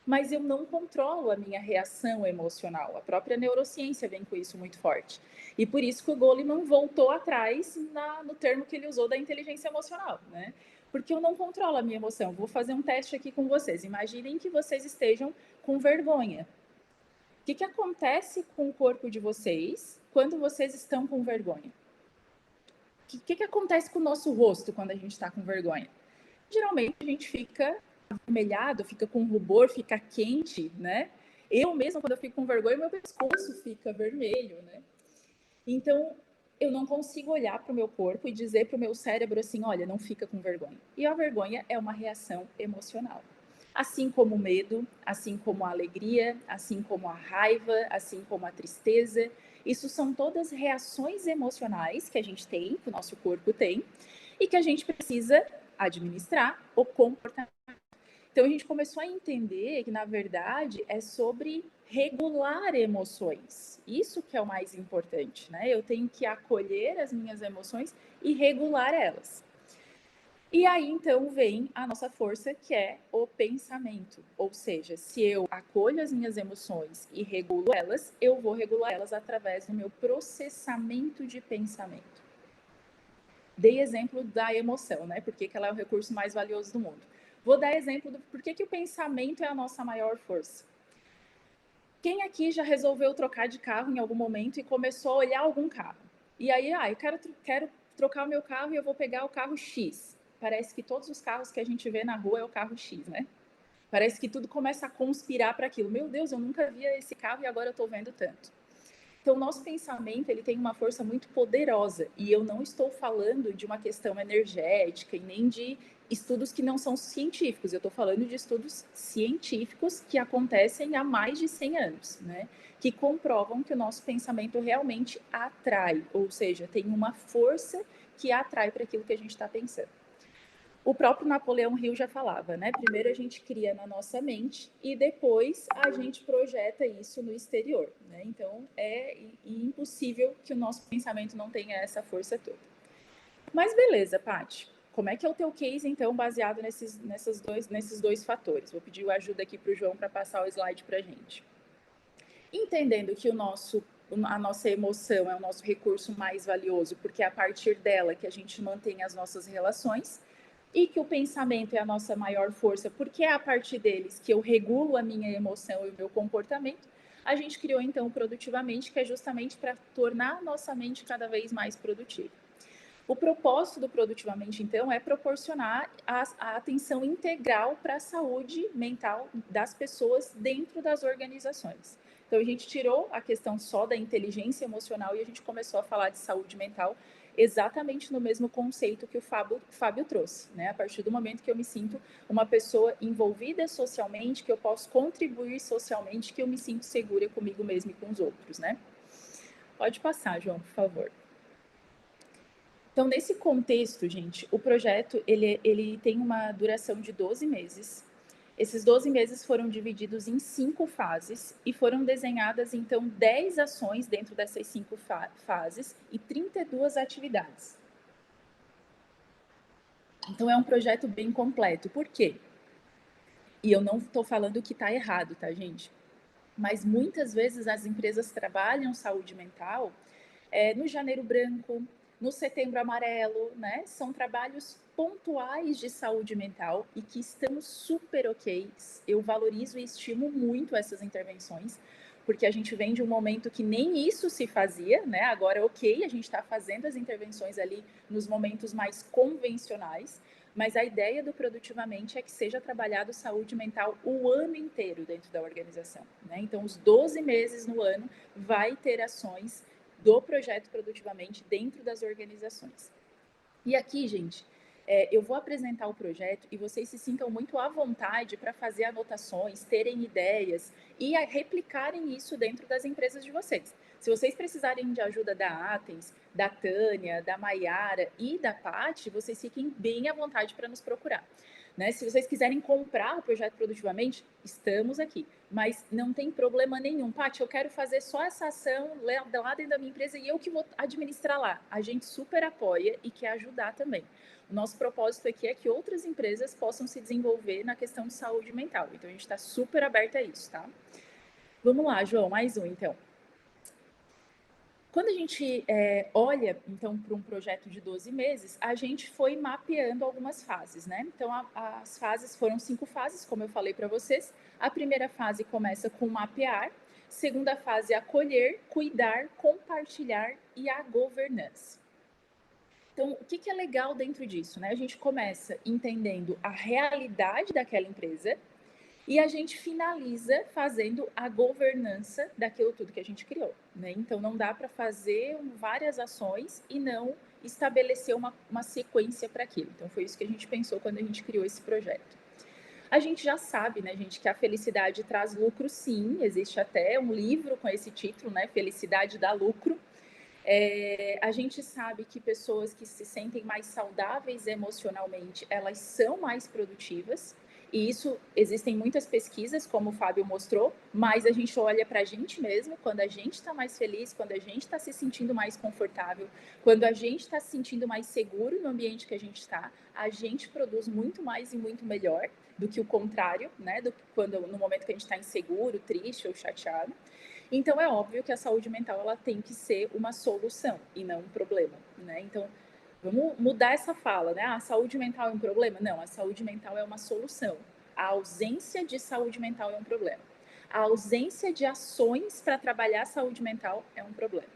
Mas eu não controlo a minha reação emocional. A própria neurociência vem com isso muito forte. E por isso que o Goleman voltou atrás no termo que ele usou da inteligência emocional, né? Porque eu não controlo a minha emoção. Vou fazer um teste aqui com vocês. Imaginem que vocês estejam com vergonha. O que acontece com o corpo de vocês quando vocês estão com vergonha? O que acontece com o nosso rosto quando a gente está com vergonha? Geralmente a gente fica avermelhado, fica com rubor, fica quente, né? Eu mesma, quando eu fico com vergonha, meu pescoço fica vermelho, né? Então, eu não consigo olhar para o meu corpo e dizer para o meu cérebro assim, olha, não fica com vergonha. E a vergonha é uma reação emocional. Assim como o medo, assim como a alegria, assim como a raiva, assim como a tristeza. Isso são todas reações emocionais que a gente tem, que o nosso corpo tem, e que a gente precisa administrar o comportamento. Então a gente começou a entender que, na verdade, é sobre regular emoções. Isso que é o mais importante, né? Eu tenho que acolher as minhas emoções e regular elas. E aí, então, vem a nossa força, que é o pensamento. Ou seja, se eu acolho as minhas emoções e regulo elas, eu vou regular elas através do meu processamento de pensamento. Dei exemplo da emoção, né? Por que ela é o recurso mais valioso do mundo. Vou dar exemplo do por que o pensamento é a nossa maior força. Quem aqui já resolveu trocar de carro em algum momento e começou a olhar algum carro? E aí, eu quero trocar o meu carro e eu vou pegar o carro X. Parece que todos os carros que a gente vê na rua é o carro X, né? Parece que tudo começa a conspirar para aquilo. Meu Deus, eu nunca via esse carro e agora eu estou vendo tanto. Então, o nosso pensamento, ele tem uma força muito poderosa, e eu não estou falando de uma questão energética e nem de estudos que não são científicos, eu estou falando de estudos científicos que acontecem há mais de 100 anos, né? Que comprovam que o nosso pensamento realmente atrai, ou seja, tem uma força que atrai para aquilo que a gente está pensando. O próprio Napoleão Hill já falava, né? Primeiro a gente cria na nossa mente e depois a gente projeta isso no exterior, né? Então é impossível que o nosso pensamento não tenha essa força toda. Mas beleza, Paty. Como é que é o teu case, então, baseado nesses dois fatores? Vou pedir ajuda aqui para o João para passar o slide para a gente. Entendendo que a nossa emoção é o nosso recurso mais valioso, porque é a partir dela que a gente mantém as nossas relações, e que o pensamento é a nossa maior força, porque é a partir deles que eu regulo a minha emoção e o meu comportamento, a gente criou, então, o Produtivamente, que é justamente para tornar a nossa mente cada vez mais produtiva. O propósito do Produtivamente, então, é proporcionar a atenção integral para a saúde mental das pessoas dentro das organizações. Então, a gente tirou a questão só da inteligência emocional e a gente começou a falar de saúde mental exatamente no mesmo conceito que o Fábio trouxe, né? A partir do momento que eu me sinto uma pessoa envolvida socialmente, que eu posso contribuir socialmente, que eu me sinto segura comigo mesma e com os outros, né? Pode passar, João, por favor. Então, nesse contexto, gente, o projeto ele tem uma duração de 12 meses. Esses 12 meses foram divididos em 5 fases e foram desenhadas, então, 10 ações dentro dessas 5 fases e 32 atividades. Então, é um projeto bem completo. Por quê? E eu não estou falando que está errado, tá, gente? Mas muitas vezes as empresas trabalham saúde mental no Janeiro Branco, no Setembro Amarelo, né? São trabalhos pontuais de saúde mental e que estão super ok. Eu valorizo e estimo muito essas intervenções, porque a gente vem de um momento que nem isso se fazia, né? Agora, ok, a gente está fazendo as intervenções ali nos momentos mais convencionais, mas a ideia do Produtivamente é que seja trabalhado saúde mental o ano inteiro dentro da organização, né? Então, os 12 meses no ano vai ter ações do projeto Produtivamente dentro das organizações. E aqui, gente, eu vou apresentar o projeto e vocês se sintam muito à vontade para fazer anotações, terem ideias e replicarem isso dentro das empresas de vocês. Se vocês precisarem de ajuda da Atens, da Tânia, da Maiara e da Paty, vocês fiquem bem à vontade para nos procurar. Né? Se vocês quiserem comprar o projeto Produtivamente, estamos aqui. Mas não tem problema nenhum. Paty, eu quero fazer só essa ação lá dentro da minha empresa e eu que vou administrar lá. A gente super apoia e quer ajudar também. O nosso propósito aqui é que outras empresas possam se desenvolver na questão de saúde mental. Então, a gente está super aberta a isso, tá? Vamos lá, João, mais um, então. Quando a gente olha, então, para um projeto de 12 meses, a gente foi mapeando algumas fases, né? Então, as fases foram 5 fases, como eu falei para vocês. A primeira fase começa com mapear, segunda fase, acolher, cuidar, compartilhar e a governança. Então, o que é legal dentro disso, né? A gente começa entendendo a realidade daquela empresa, e a gente finaliza fazendo a governança daquilo tudo que a gente criou, né? Então, não dá para fazer várias ações e não estabelecer uma sequência para aquilo. Então, foi isso que a gente pensou quando a gente criou esse projeto. A gente já sabe, né, gente, que a felicidade traz lucro, sim. Existe até um livro com esse título, né? Felicidade dá lucro. A gente sabe que pessoas que se sentem mais saudáveis emocionalmente, elas são mais produtivas. E isso, existem muitas pesquisas, como o Fábio mostrou, mas a gente olha para a gente mesmo, quando a gente está mais feliz, quando a gente está se sentindo mais confortável, quando a gente está se sentindo mais seguro no ambiente que a gente está, a gente produz muito mais e muito melhor do que o contrário, né? Do que no momento que a gente está inseguro, triste ou chateado. Então, é óbvio que a saúde mental ela tem que ser uma solução e não um problema, né? Então, vamos mudar essa fala, né? A saúde mental é um problema? Não, a saúde mental é uma solução. A ausência de saúde mental é um problema. A ausência de ações para trabalhar a saúde mental é um problema.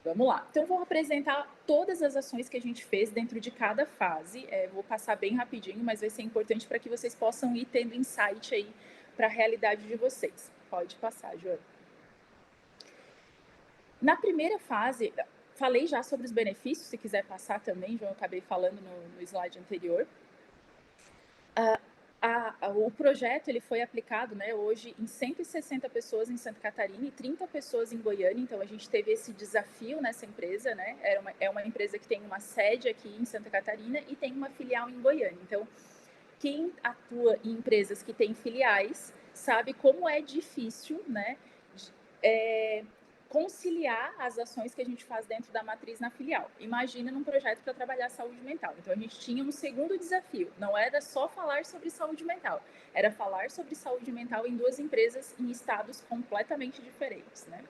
Vamos lá. Então, vou apresentar todas as ações que a gente fez dentro de cada fase. Vou passar bem rapidinho, mas vai ser importante para que vocês possam ir tendo insight aí para a realidade de vocês. Pode passar, Joana. Na primeira fase, falei já sobre os benefícios, se quiser passar também, João, eu acabei falando no slide anterior. O projeto ele foi aplicado, né, hoje em 160 pessoas em Santa Catarina e 30 pessoas em Goiânia, então a gente teve esse desafio nessa empresa, né, é uma empresa que tem uma sede aqui em Santa Catarina e tem uma filial em Goiânia, então quem atua em empresas que têm filiais sabe como é difícil, né, conciliar as ações que a gente faz dentro da matriz na filial. Imagina num projeto para trabalhar saúde mental. Então, a gente tinha um segundo desafio. Não era só falar sobre saúde mental, era falar sobre saúde mental em duas empresas em estados completamente diferentes, né?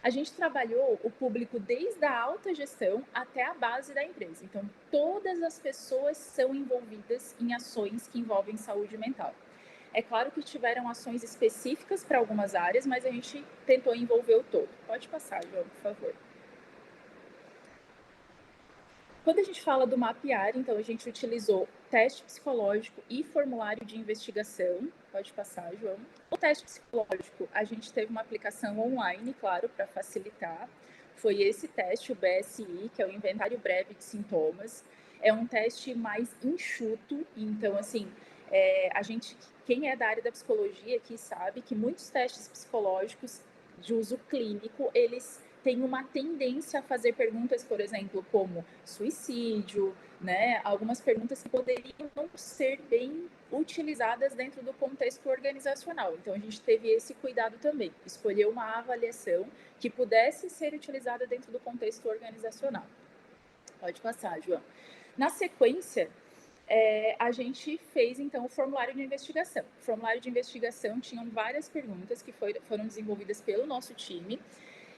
A gente trabalhou o público desde a alta gestão até a base da empresa. Então, todas as pessoas são envolvidas em ações que envolvem saúde mental. É claro que tiveram ações específicas para algumas áreas, mas a gente tentou envolver o todo. Pode passar, João, por favor. Quando a gente fala do mapear, então a gente utilizou teste psicológico e formulário de investigação. Pode passar, João. O teste psicológico, a gente teve uma aplicação online, claro, para facilitar. Foi esse teste, o BSI, que é o Inventário Breve de Sintomas. É um teste mais enxuto, então, assim, quem é da área da psicologia aqui sabe que muitos testes psicológicos de uso clínico, eles têm uma tendência a fazer perguntas, por exemplo, como suicídio, né? Algumas perguntas que poderiam não ser bem utilizadas dentro do contexto organizacional. Então, a gente teve esse cuidado também, escolher uma avaliação que pudesse ser utilizada dentro do contexto organizacional. Pode passar, João. Na sequência, a gente fez, então, o formulário de investigação. O formulário de investigação tinham várias perguntas que foram desenvolvidas pelo nosso time.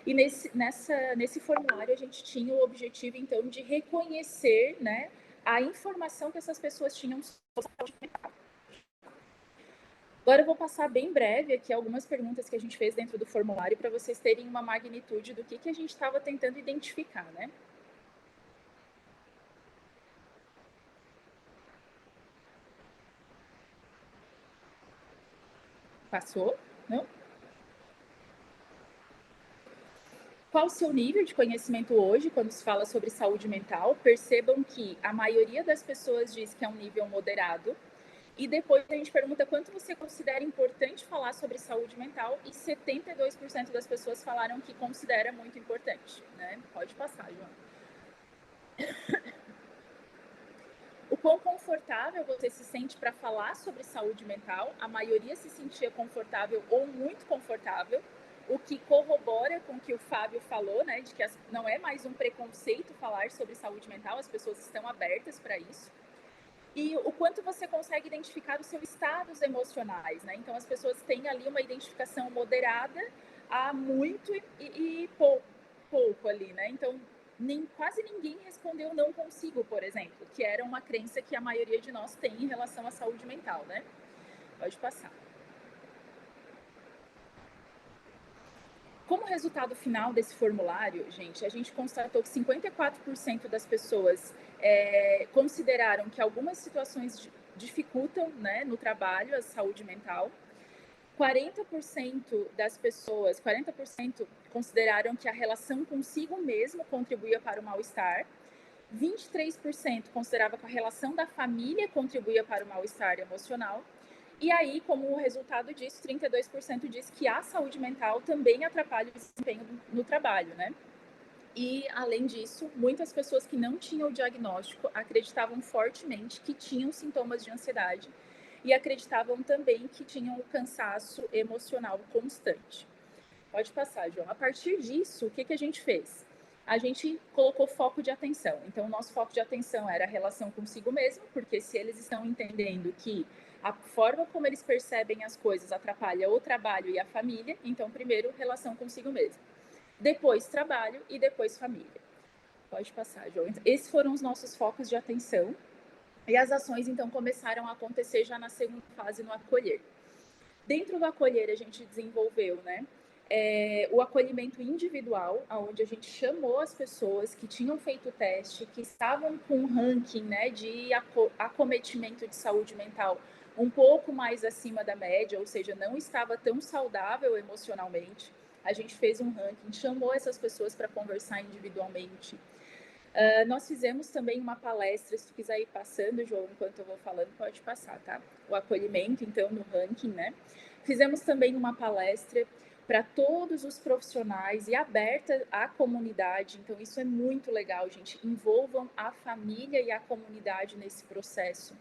E nesse formulário a gente tinha o objetivo, então, de reconhecer, né, a informação que essas pessoas tinham sobre saúde mental. Agora eu vou passar bem breve aqui algumas perguntas que a gente fez dentro do formulário para vocês terem uma magnitude do que a gente estava tentando identificar, né? Passou? Não? Qual o seu nível de conhecimento hoje quando se fala sobre saúde mental? Percebam que a maioria das pessoas diz que é um nível moderado. E depois a gente pergunta quanto você considera importante falar sobre saúde mental e 72% das pessoas falaram que considera muito importante, né? Pode passar, João. O quão confortável você se sente para falar sobre saúde mental? A maioria se sentia confortável ou muito confortável, o que corrobora com o que o Fábio falou, né? De que não é mais um preconceito falar sobre saúde mental, as pessoas estão abertas para isso. E o quanto você consegue identificar os seus estados emocionais, né? Então, as pessoas têm ali uma identificação moderada a muito e pouco ali, né? Então, quase ninguém respondeu não consigo, por exemplo, que era uma crença que a maioria de nós tem em relação à saúde mental, né? Pode passar. Como resultado final desse formulário, gente, a gente constatou que 54% das pessoas consideraram que algumas situações dificultam, né, no trabalho a saúde mental. 40% das pessoas, 40% consideraram que a relação consigo mesmo contribuía para o mal-estar. 23% considerava que a relação da família contribuía para o mal-estar emocional. E aí, como resultado disso, 32% diz que a saúde mental também atrapalha o desempenho no trabalho, né? E, além disso, muitas pessoas que não tinham o diagnóstico acreditavam fortemente que tinham sintomas de ansiedade e acreditavam também que tinham o cansaço emocional constante. Pode passar, João. A partir disso, o que a gente fez? A gente colocou foco de atenção. Então, o nosso foco de atenção era a relação consigo mesmo, porque se eles estão entendendo que a forma como eles percebem as coisas atrapalha o trabalho e a família, então, primeiro, relação consigo mesmo. Depois, trabalho e depois, família. Pode passar, João. Esses foram os nossos focos de atenção. E as ações, então, começaram a acontecer já na segunda fase, no acolher. Dentro do acolher, a gente desenvolveu, né, o acolhimento individual, onde a gente chamou as pessoas que tinham feito o teste, que estavam com um ranking, né, de acometimento de saúde mental um pouco mais acima da média, ou seja, não estava tão saudável emocionalmente. A gente fez um ranking, chamou essas pessoas para conversar individualmente. Nós fizemos também uma palestra, se tu quiser ir passando, João, enquanto eu vou falando, pode passar, tá? O acolhimento, então, no ranking, né? Fizemos também uma palestra para todos os profissionais e aberta à comunidade, então isso é muito legal, gente. Envolvam a família e a comunidade nesse processo.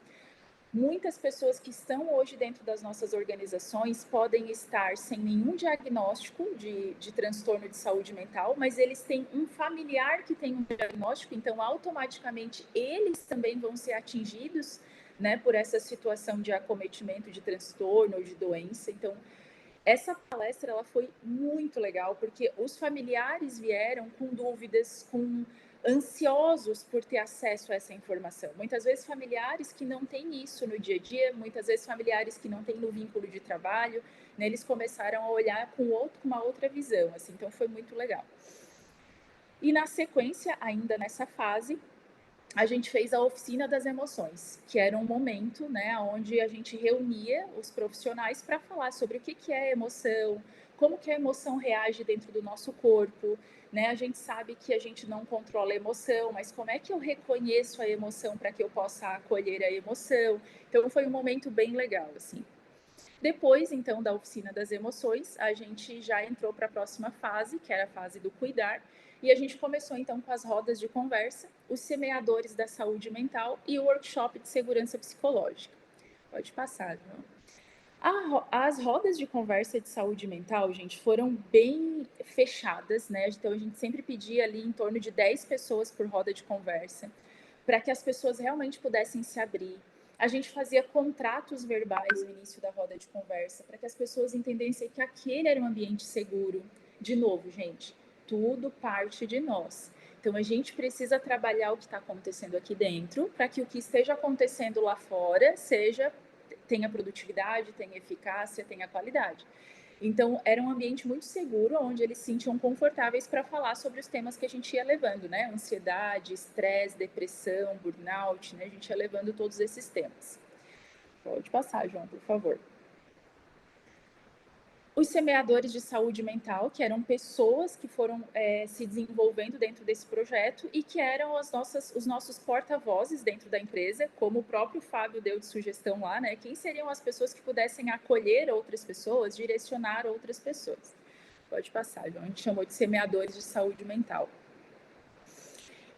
Muitas pessoas que estão hoje dentro das nossas organizações podem estar sem nenhum diagnóstico de transtorno de saúde mental, mas eles têm um familiar que tem um diagnóstico, então automaticamente eles também vão ser atingidos, né, por essa situação de acometimento de transtorno ou de doença. Então, essa palestra ela foi muito legal, porque os familiares vieram com dúvidas, com ansiosos por ter acesso a essa informação. Muitas vezes familiares que não têm isso no dia a dia, muitas vezes familiares que não têm no vínculo de trabalho, né, eles começaram a olhar com uma outra visão, assim, então foi muito legal. E na sequência, ainda nessa fase, a gente fez a oficina das emoções, que era um momento, né, onde a gente reunia os profissionais para falar sobre o que é emoção, como que a emoção reage dentro do nosso corpo, né? A gente sabe que a gente não controla a emoção, mas como é que eu reconheço a emoção para que eu possa acolher a emoção? Então foi um momento bem legal, assim. Depois, então, da oficina das emoções, a gente já entrou para a próxima fase, que era a fase do cuidar, e a gente começou, então, com as rodas de conversa, os semeadores da saúde mental e o workshop de segurança psicológica. Pode passar, João. As rodas de conversa de saúde mental, gente, foram bem fechadas, né? Então, a gente sempre pedia ali em torno de 10 pessoas por roda de conversa, para que as pessoas realmente pudessem se abrir. A gente fazia contratos verbais no início da roda de conversa, para que as pessoas entendessem que aquele era um ambiente seguro. De novo, gente, tudo parte de nós. Então, a gente precisa trabalhar o que está acontecendo aqui dentro, para que o que esteja acontecendo lá fora tenha produtividade, tenha eficácia, tenha qualidade. Então, era um ambiente muito seguro, onde eles se sentiam confortáveis para falar sobre os temas que a gente ia levando, né? Ansiedade, estresse, depressão, burnout, né? A gente ia levando todos esses temas. Pode passar, João, por favor. Os semeadores de saúde mental, que eram pessoas que foram se desenvolvendo dentro desse projeto e que eram os nossos porta-vozes dentro da empresa, como o próprio Fábio deu de sugestão lá, né? Quem seriam as pessoas que pudessem acolher outras pessoas, direcionar outras pessoas? Pode passar, João. A gente chamou de semeadores de saúde mental.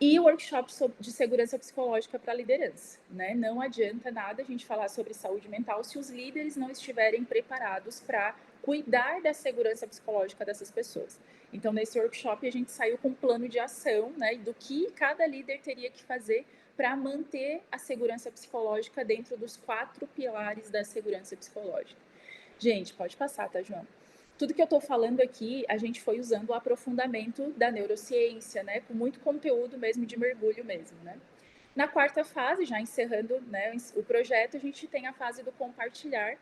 E o workshop de segurança psicológica para a liderança, né? Não adianta nada a gente falar sobre saúde mental se os líderes não estiverem preparados para cuidar da segurança psicológica dessas pessoas. Então, nesse workshop, a gente saiu com um plano de ação, né? Do que cada líder teria que fazer para manter a segurança psicológica dentro dos 4 pilares da segurança psicológica. Gente, pode passar, tá, João? Tudo que eu estou falando aqui, a gente foi usando o aprofundamento da neurociência, né? Com muito conteúdo mesmo, de mergulho mesmo, né? Na quarta fase, já encerrando, né, o projeto, a gente tem a fase do compartilhar,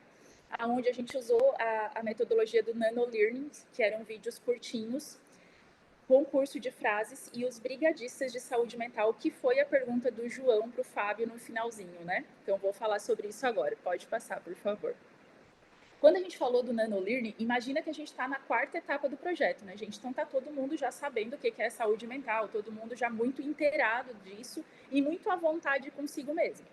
onde a gente usou a metodologia do nano-learning, que eram vídeos curtinhos, concurso de frases e os brigadistas de saúde mental, que foi a pergunta do João para o Fábio no finalzinho, né? Então, vou falar sobre isso agora. Pode passar, por favor. Quando a gente falou do nano-learning, imagina que a gente está na quarta etapa do projeto, né, gente? Então, está todo mundo já sabendo o que é saúde mental, todo mundo já muito inteirado disso e muito à vontade consigo mesmo.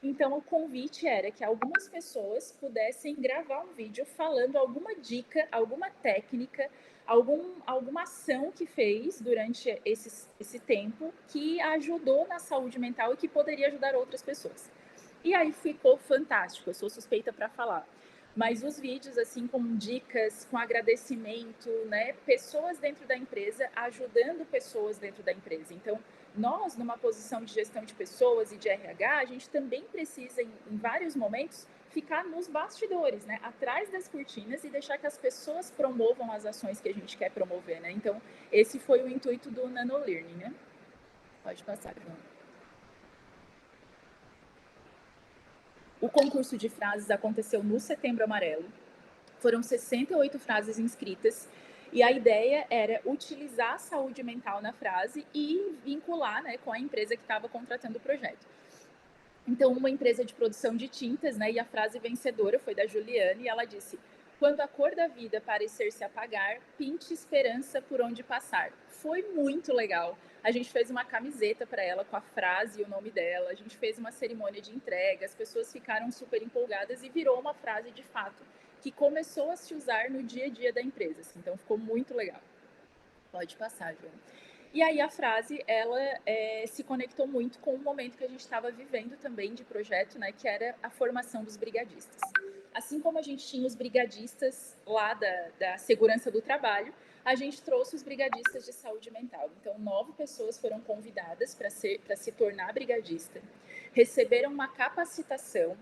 Então, o convite era que algumas pessoas pudessem gravar um vídeo falando alguma dica, alguma técnica, alguma ação que fez durante esse tempo que ajudou na saúde mental e que poderia ajudar outras pessoas. E aí ficou fantástico, eu sou suspeita para falar. Mas os vídeos, assim, com dicas, com agradecimento, né? Pessoas dentro da empresa ajudando pessoas dentro da empresa. Então, nós, numa posição de gestão de pessoas e de RH, a gente também precisa, em vários momentos, ficar nos bastidores, né? Atrás das cortinas e deixar que as pessoas promovam as ações que a gente quer promover, né? Então, esse foi o intuito do nano-learning, né? Pode passar, João. O concurso de frases aconteceu no Setembro Amarelo. Foram 68 frases inscritas e a ideia era utilizar a saúde mental na frase e vincular, né, com a empresa que estava contratando o projeto. Então, uma empresa de produção de tintas, né, e a frase vencedora foi da Juliane, e ela disse: Quando a cor da vida parecer se apagar, pinte esperança por onde passar. Foi muito legal. A gente fez uma camiseta para ela com a frase e o nome dela. A gente fez uma cerimônia de entrega. As pessoas ficaram super empolgadas e virou uma frase de fato que começou a se usar no dia a dia da empresa. Assim. Então ficou muito legal. Pode passar, João. E aí a frase, ela se conectou muito com o momento que a gente estava vivendo também de projeto, né, que era a formação dos brigadistas. Assim como a gente tinha os brigadistas lá da segurança do trabalho, a gente trouxe os brigadistas de saúde mental. Então, 9 pessoas foram convidadas para se tornar brigadista, receberam uma capacitação,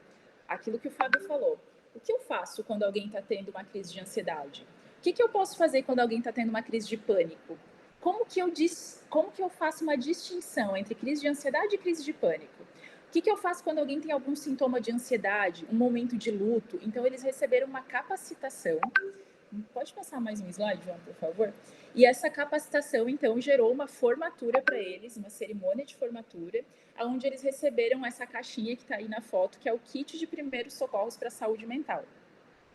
aquilo que o Fábio falou. O que eu faço quando alguém está tendo uma crise de ansiedade? O que eu posso fazer quando alguém está tendo uma crise de pânico? Como que eu faço uma distinção entre crise de ansiedade e crise de pânico? O que eu faço quando alguém tem algum sintoma de ansiedade, um momento de luto? Então, eles receberam uma capacitação. Pode passar mais um slide, João, por favor? E essa capacitação, então, gerou uma formatura para eles, uma cerimônia de formatura, onde eles receberam essa caixinha que está aí na foto, que é o kit de primeiros socorros para a saúde mental.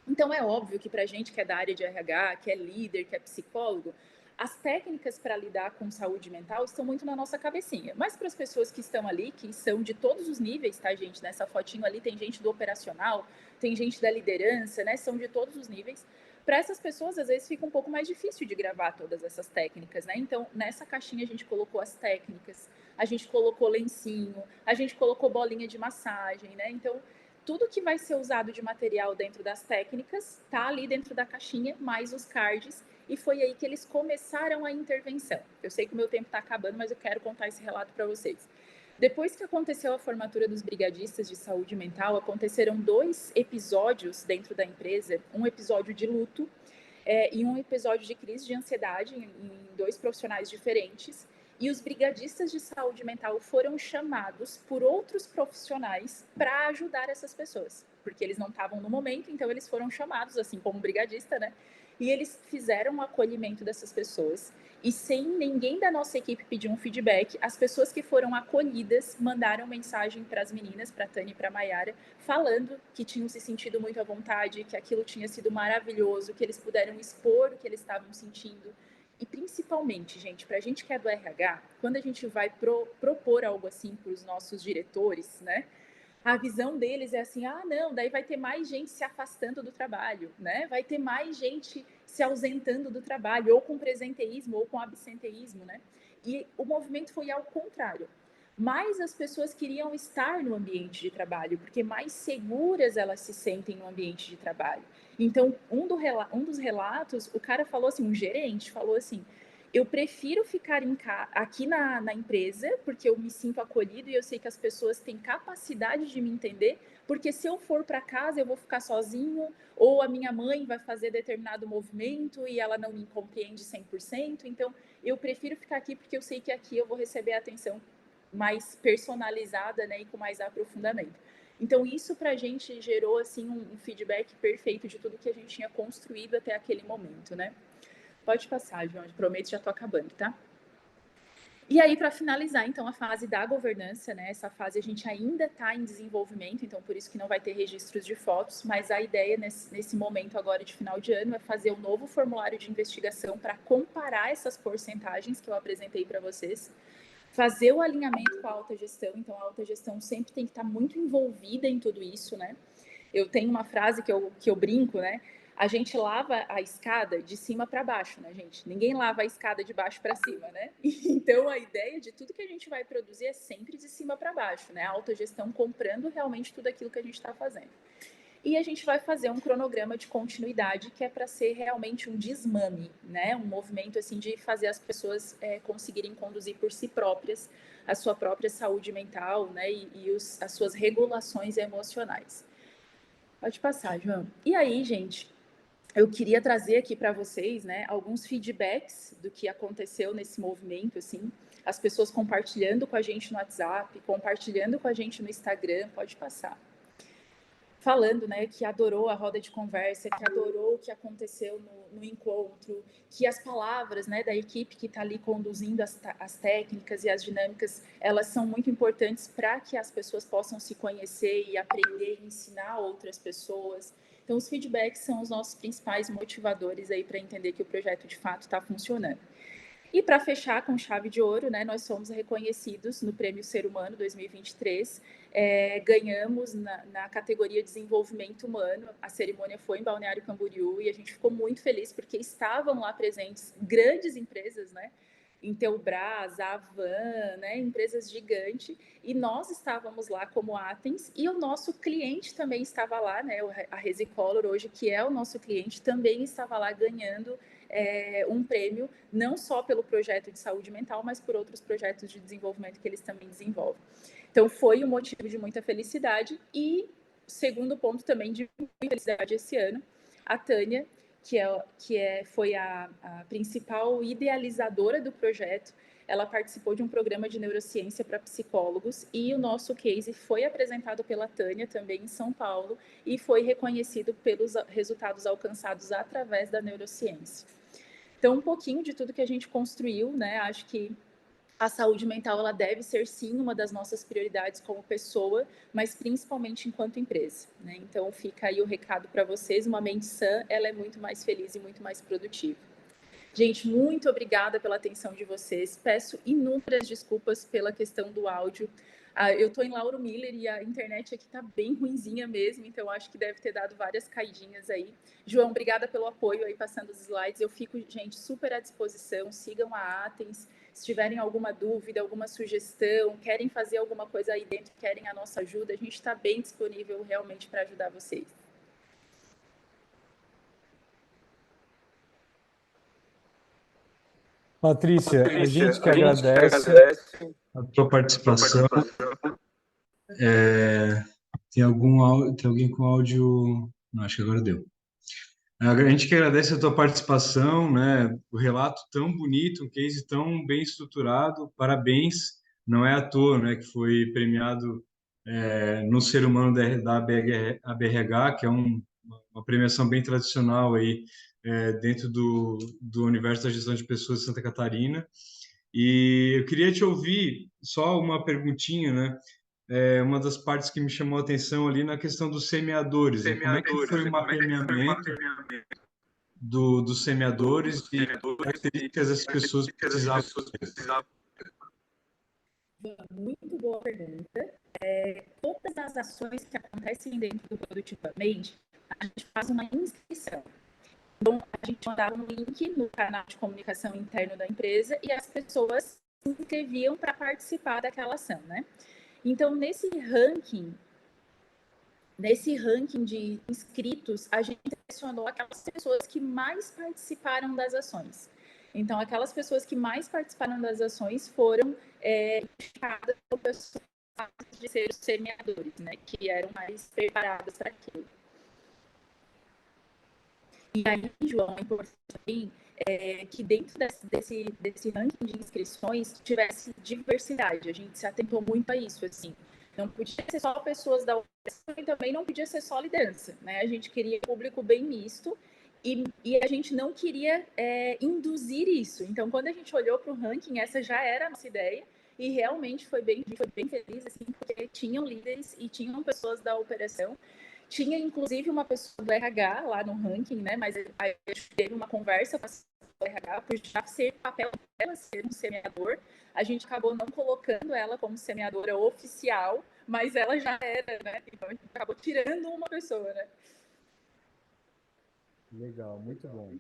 Então, é óbvio que para a gente que é da área de RH, que é líder, que é psicólogo, as técnicas para lidar com saúde mental estão muito na nossa cabecinha. Mas para as pessoas que estão ali, que são de todos os níveis, tá, gente? Nessa fotinho ali tem gente do operacional, tem gente da liderança, né? São de todos os níveis. Para essas pessoas, às vezes, fica um pouco mais difícil de gravar todas essas técnicas, né? Então, nessa caixinha a gente colocou as técnicas, a gente colocou lencinho, a gente colocou bolinha de massagem, né? Então, tudo que vai ser usado de material dentro das técnicas está ali dentro da caixinha, mais os cards, e foi aí que eles começaram a intervenção. Eu sei que o meu tempo está acabando, mas eu quero contar esse relato para vocês. Depois que aconteceu a formatura dos brigadistas de saúde mental, aconteceram 2 episódios dentro da empresa, um episódio de luto e um episódio de crise de ansiedade em 2 profissionais diferentes. E os brigadistas de saúde mental foram chamados por outros profissionais para ajudar essas pessoas, porque eles não estavam no momento, então eles foram chamados, assim como brigadista, né? E eles fizeram o acolhimento dessas pessoas. E sem ninguém da nossa equipe pedir um feedback, as pessoas que foram acolhidas mandaram mensagem para as meninas, para a Tânia e para a Mayara, falando que tinham se sentido muito à vontade, que aquilo tinha sido maravilhoso, que eles puderam expor o que eles estavam sentindo. E principalmente, gente, para a gente que é do RH, quando a gente vai propor algo assim para os nossos diretores, né? A visão deles é assim, não, daí vai ter mais gente se afastando do trabalho, né? Vai ter mais gente se ausentando do trabalho, ou com presenteísmo, ou com absenteísmo, né? E o movimento foi ao contrário. Mais as pessoas queriam estar no ambiente de trabalho, porque mais seguras elas se sentem no ambiente de trabalho. Então, um dos relatos, o cara falou assim, um gerente falou assim, eu prefiro ficar aqui na empresa, porque eu me sinto acolhido e eu sei que as pessoas têm capacidade de me entender, porque se eu for para casa eu vou ficar sozinho, ou a minha mãe vai fazer determinado movimento e ela não me compreende 100%, então eu prefiro ficar aqui porque eu sei que aqui eu vou receber a atenção mais personalizada, né, e com mais aprofundamento. Então, isso para a gente gerou assim, um feedback perfeito de tudo que a gente tinha construído até aquele momento, né? Pode passar, João, prometo, já estou acabando, tá? E aí, para finalizar, então, a fase da governança, né? Essa fase a gente ainda está em desenvolvimento, então por isso que não vai ter registros de fotos, mas a ideia nesse momento agora de final de ano é fazer um novo formulário de investigação para comparar essas porcentagens que eu apresentei para vocês, fazer o alinhamento com a alta gestão, então a alta gestão sempre tem que estar muito envolvida em tudo isso, né? Eu tenho uma frase que eu brinco, né? A gente lava a escada de cima para baixo, né, gente? Ninguém lava a escada de baixo para cima, né? Então, a ideia de tudo que a gente vai produzir é sempre de cima para baixo, né? A autogestão comprando realmente tudo aquilo que a gente está fazendo. E a gente vai fazer um cronograma de continuidade que é para ser realmente um desmame, né? Um movimento assim de fazer as pessoas conseguirem conduzir por si próprias a sua própria saúde mental, né? As suas regulações emocionais. Pode passar, João. E aí, gente, eu queria trazer aqui para vocês, né, alguns feedbacks do que aconteceu nesse movimento, assim, as pessoas compartilhando com a gente no WhatsApp, compartilhando com a gente no Instagram, pode passar. falando, né, que adorou a roda de conversa, que adorou o que aconteceu no encontro, que as palavras, né, da equipe que está ali conduzindo as técnicas e as dinâmicas, elas são muito importantes para que as pessoas possam se conhecer e aprender e ensinar outras pessoas. Então, os feedbacks são os nossos principais motivadores aí para entender que o projeto de fato está funcionando. E para fechar com chave de ouro, né, nós somos reconhecidos no Prêmio Ser Humano 2023, ganhamos na categoria Desenvolvimento Humano, a cerimônia foi em Balneário Camboriú e a gente ficou muito feliz porque estavam lá presentes grandes empresas, né, Intelbras, Avan, né, empresas gigantes, e nós estávamos lá como Atens, e o nosso cliente também estava lá, né, a Resicolor hoje, que é o nosso cliente, também estava lá ganhando um prêmio, não só pelo projeto de saúde mental, mas por outros projetos de desenvolvimento que eles também desenvolvem. Então, foi um motivo de muita felicidade. E segundo ponto também de muita felicidade esse ano, a Tânia, foi a principal idealizadora do projeto, ela participou de um programa de neurociência para psicólogos e o nosso case foi apresentado pela Tânia também em São Paulo e foi reconhecido pelos resultados alcançados através da neurociência. Então, um pouquinho de tudo que a gente construiu, né? Acho que a saúde mental ela deve ser sim uma das nossas prioridades como pessoa, mas principalmente enquanto empresa, né? Então, fica aí o recado para vocês, uma mente sã, ela é muito mais feliz e muito mais produtiva. Gente, muito obrigada pela atenção de vocês. Peço inúmeras desculpas pela questão do áudio. Eu estou em Lauro Miller e a internet aqui está bem ruinzinha mesmo, então acho que deve ter dado várias caidinhas aí. João, obrigada pelo apoio aí, passando os slides. Eu fico, gente, super à disposição. Sigam a Atens. Se tiverem alguma dúvida, alguma sugestão, querem fazer alguma coisa aí dentro, querem a nossa ajuda, a gente está bem disponível realmente para ajudar vocês. Patrícia, a gente que agradece a tua participação. Tem alguém com áudio? Não, acho que agora deu. A gente que agradece a tua participação, né? O relato tão bonito, um case tão bem estruturado. Parabéns. Não é à toa, né? Que foi premiado no Ser Humano da ABRH, que é uma premiação bem tradicional aí dentro do universo da gestão de pessoas de Santa Catarina. E eu queria te ouvir só uma perguntinha, né? Uma das partes que me chamou a atenção ali na questão dos semeadores. Né? Como é que foi o mapeamento dos semeadores e características das pessoas que precisavam? Muito boa pergunta. Todas as ações que acontecem dentro do Produtivamente, a gente faz uma inscrição. Então, a gente mandava um link no canal de comunicação interno da empresa e as pessoas se inscreviam para participar daquela ação, né? Então, nesse ranking de inscritos, a gente selecionou aquelas pessoas que mais participaram das ações. Então, aquelas pessoas que mais participaram das ações foram indicadas por pessoas de ser os semeadores, né? Que eram mais preparadas para aquilo. E aí, João, é importante também que dentro desse ranking de inscrições tivesse diversidade. A gente se atentou muito a isso, assim. Não podia ser só pessoas da operação e também não podia ser só liderança, né? A gente queria um público bem misto e a gente não queria induzir isso. Então, quando a gente olhou para o ranking, essa já era a nossa ideia e realmente foi bem feliz, assim, porque tinham líderes e tinham pessoas da operação. Tinha, inclusive, uma pessoa do RH lá no ranking, né? Mas a gente teve uma conversa com a RH, por já ser papel dela ser um semeador. A gente acabou não colocando ela como semeadora oficial, mas ela já era, né? Então, a gente acabou tirando uma pessoa, né? Legal, muito bom.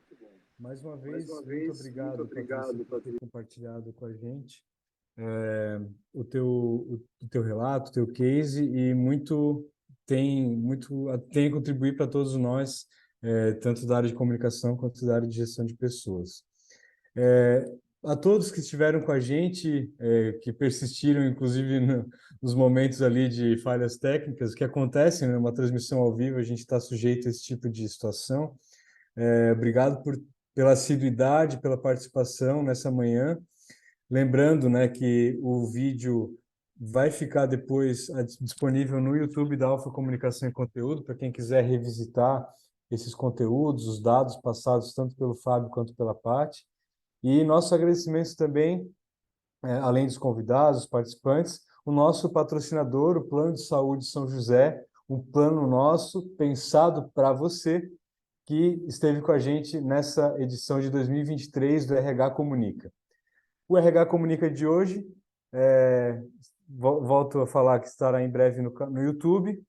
Mais uma vez, muito obrigado, Patrícia, por ter compartilhado com a gente o teu relato, o teu case, e tem a contribuir para todos nós, tanto da área de comunicação quanto da área de gestão de pessoas. A todos que estiveram com a gente, que persistiram, inclusive, nos momentos ali de falhas técnicas que acontecem numa transmissão ao vivo, a gente está sujeito a esse tipo de situação. Obrigado pela assiduidade, pela participação nessa manhã. Lembrando, né, que o vídeo vai ficar depois disponível no YouTube da Alfa Comunicação e Conteúdo, para quem quiser revisitar esses conteúdos, os dados passados tanto pelo Fábio quanto pela Paty. E nossos agradecimentos também, além dos convidados, os participantes, o nosso patrocinador, o Plano de Saúde São José, um plano nosso pensado para você, que esteve com a gente nessa edição de 2023 do RH Comunica. O RH Comunica de hoje, volto a falar que estará em breve no YouTube,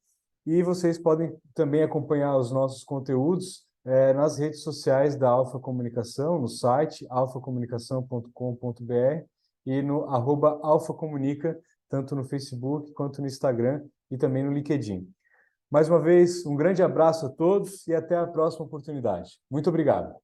e vocês podem também acompanhar os nossos conteúdos nas redes sociais da Alfa Comunicação, no site alfacomunicação.com.br e no @alfacomunica, tanto no Facebook quanto no Instagram e também no LinkedIn. Mais uma vez, um grande abraço a todos e até a próxima oportunidade. Muito obrigado.